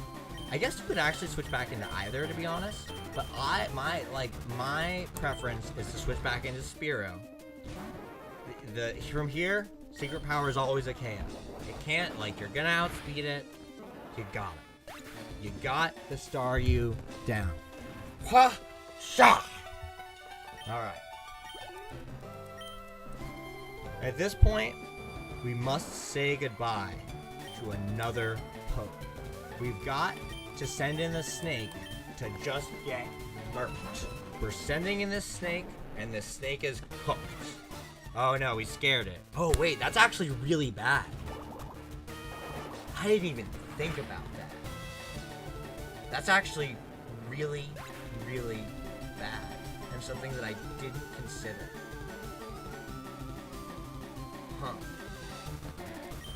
I guess you could actually switch back into either, to be honest. But my preference is to switch back into Spearow. From here, Secret Power is always a KO. It can't, like, you're gonna outspeed it. You got it. You got the Staryu down. Ha! Shot! Alright. At this point, we must say goodbye to another poke. We've got to send in the snake to just get murked. We're sending in this snake, and this snake is cooked. Oh no, we scared it. Oh wait, that's actually really bad. I didn't even think about that. That's actually really, really bad, and something that I didn't consider. Huh.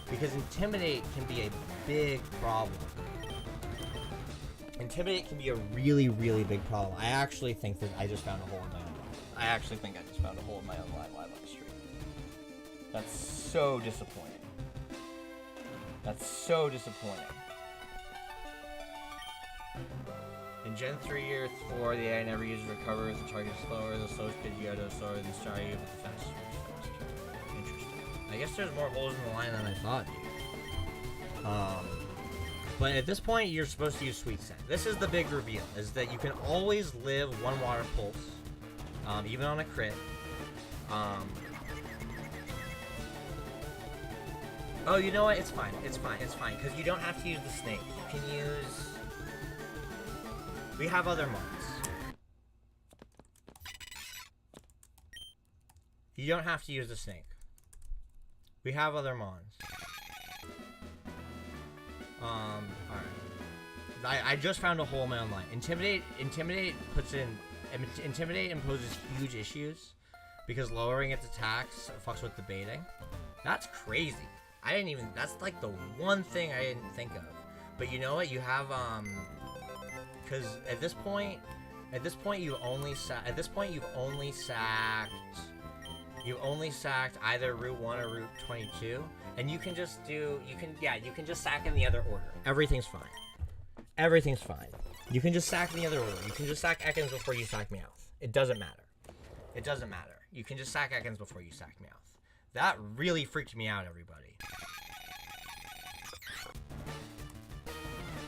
Because Intimidate can be a big problem. Intimidate can be a really, really big problem. I actually think that I just found a hole in my own life. I actually think I just found a hole in my own life on the street. That's so disappointing. That's so disappointing. In Gen 3 or 4, the AI never uses recover as the target is slower. The slowest Pidgeotto is slower than Staryu, but the fastest is faster. Interesting. I guess there's more holes in the line than I thought, dude. But at this point, you're supposed to use Sweet Scent. This is the big reveal, is that you can always live one Water Pulse, even on a crit. Oh, you know what? It's fine. It's fine. It's fine. Because you don't have to use the snake. You can use... We have other mods. You don't have to use the snake. We have other mons. Alright. I just found a hole in my own line. Intimidate imposes huge issues because lowering its attacks fucks with the baiting. That's crazy. That's like the one thing I didn't think of. But you know what? You have, because at this point you've only sacked either Route 1 or Route 22, and you can just sack in the other order. Everything's fine. Everything's fine. You can just sack in the other order. You can just sack Ekans before you sack Meowth. It doesn't matter. It doesn't matter. You can just sack Ekans before you sack Meowth. That really freaked me out, everybody.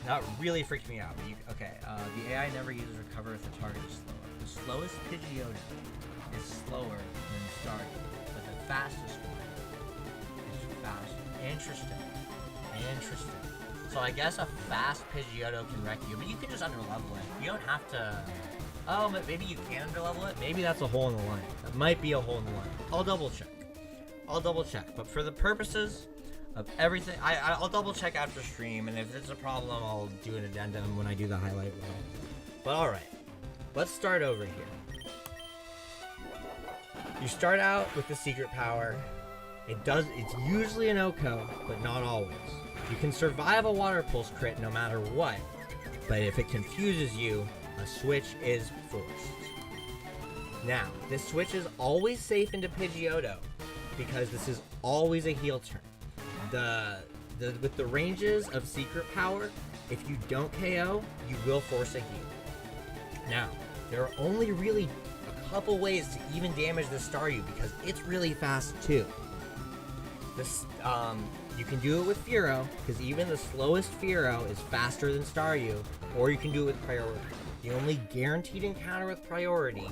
That really freaked me out. But the AI never uses recover if the target is slower. The slowest Pidgeotto is slower than Staryu, but the fastest one is faster. Interesting. So I guess a fast Pidgeotto can wreck you, but you can just underlevel it. You don't have to... Oh, but maybe you can underlevel it? Maybe that's a hole in the line. That might be a hole in the line. I'll double check. But for the purposes of everything, I'll double check after stream, and if it's a problem, I'll do an addendum when I do the highlight reel. But alright, let's start over here. You start out with the secret power. It's usually an OHKO, but not always. You can survive a Water Pulse crit no matter what, but if it confuses you, a switch is forced. Now, this switch is always safe into Pidgeotto, because this is always a heal turn. With the ranges of secret power, if you don't KO, you will force a heal. Now, there are only really a couple ways to even damage the Staryu, because it's really fast too. You can do it with Fearow, because even the slowest Fearow is faster than Staryu, or you can do it with priority. The only guaranteed encounter with priority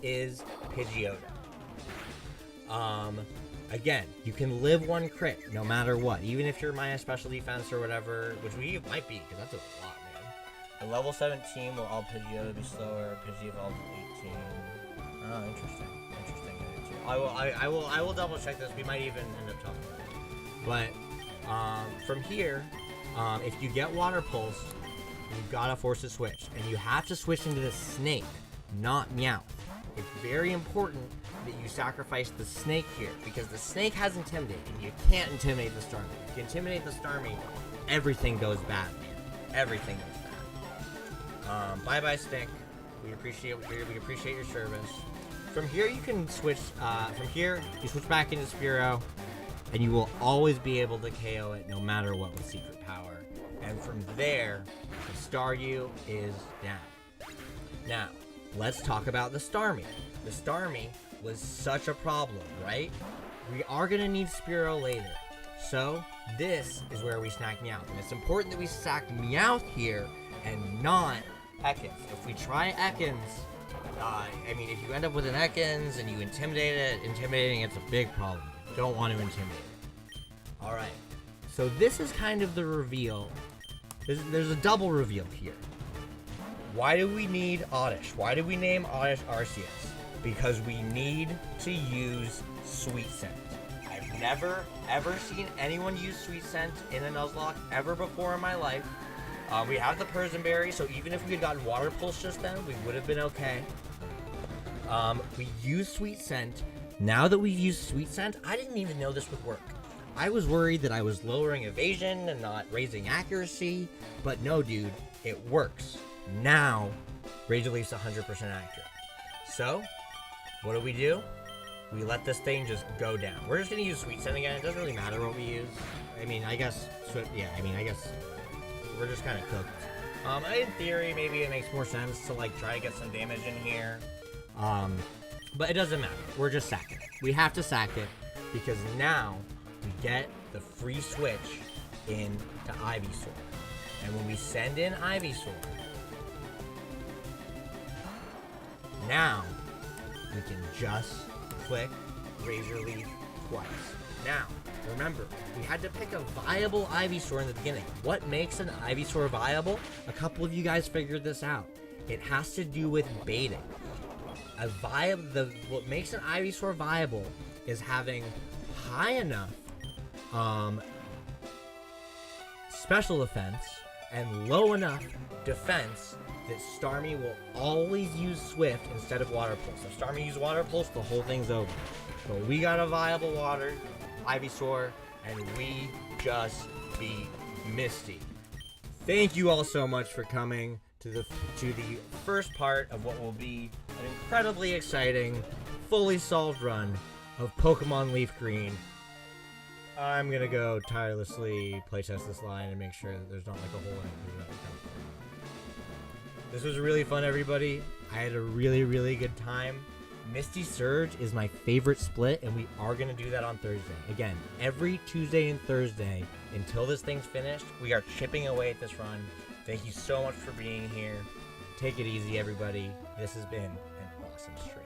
is Pidgeotto. Again, you can live one crit no matter what, even if you're Maya Special Defense or whatever, which we might be, because that's a lot, man. At level 17, will all Pidgeotto be slower? Pidgey evolved to 18. Oh, interesting. I will double check this. We might even end up talking about it. But from here, if you get Water Pulse, you've got to force a switch, and you have to switch into the snake, not Meowth. It's very important that you sacrifice the snake here, because the snake has Intimidate, and you can't intimidate the Starmie. If you intimidate the Starmie, everything goes bad, man. Everything goes bad. Bye-bye, Snake. We appreciate your service. from here you can switch, from here you switch back into Spearow, and you will always be able to KO it no matter what with Secret Power. And from there, the Staryu is down. Now, let's talk about the Starmie. The Starmie was such a problem, right? We are going to need Spearow later. So, this is where we snack Meowth. And it's important that we sack Meowth here and not Ekans. If we try Ekans, I mean, if you end up with an Ekans and you intimidate it, intimidating it's a big problem. You don't want to intimidate it. Alright, so this is kind of the reveal. There's a double reveal here. Why do we need Oddish? Why do we name Oddish Arceus? Because we need to use Sweet Scent. I've never, ever seen anyone use Sweet Scent in a Nuzlocke ever before in my life. We have the Persian so even if we had gotten Water Pulse just then, we would have been okay. We use Sweet Scent. Now that we've used Sweet Scent, I didn't even know this would work. I was worried that I was lowering evasion and not raising accuracy, but no, dude, it works. Now, Rage Relief's 100% accurate. So, what do? We let this thing just go down. We're just gonna use Sweet Scent again. It doesn't really matter what we use. I mean, I guess we're just kind of cooked. In theory, maybe it makes more sense to like try to get some damage in here. But it doesn't matter. We're just sacking it. We have to sack it because now we get the free switch into Ivysaur. And when we send in Ivysaur, now we can just click Razor Leaf twice. Now, remember, we had to pick a viable Ivysaur in the beginning. What makes an Ivysaur viable? A couple of you guys figured this out. It has to do with baiting. What makes an Ivysaur viable is having high enough special defense and low enough defense that Starmie will always use Swift instead of Water Pulse. If Starmie uses Water Pulse, the whole thing's over. So we got a viable Ivysaur, and we just beat Misty. Thank you all so much for coming to the first part of what will be an incredibly exciting, fully solved run of Pokemon Leaf Green. I'm gonna go tirelessly playtest this line and make sure that there's not like a hole in it. This was really fun, everybody. I had a really, really good time. Misty Surge is my favorite split, and we are gonna do that on Thursday. Again, every Tuesday and Thursday until this thing's finished, we are chipping away at this run. Thank you so much for being here. Take it easy, everybody. This has been an awesome stream.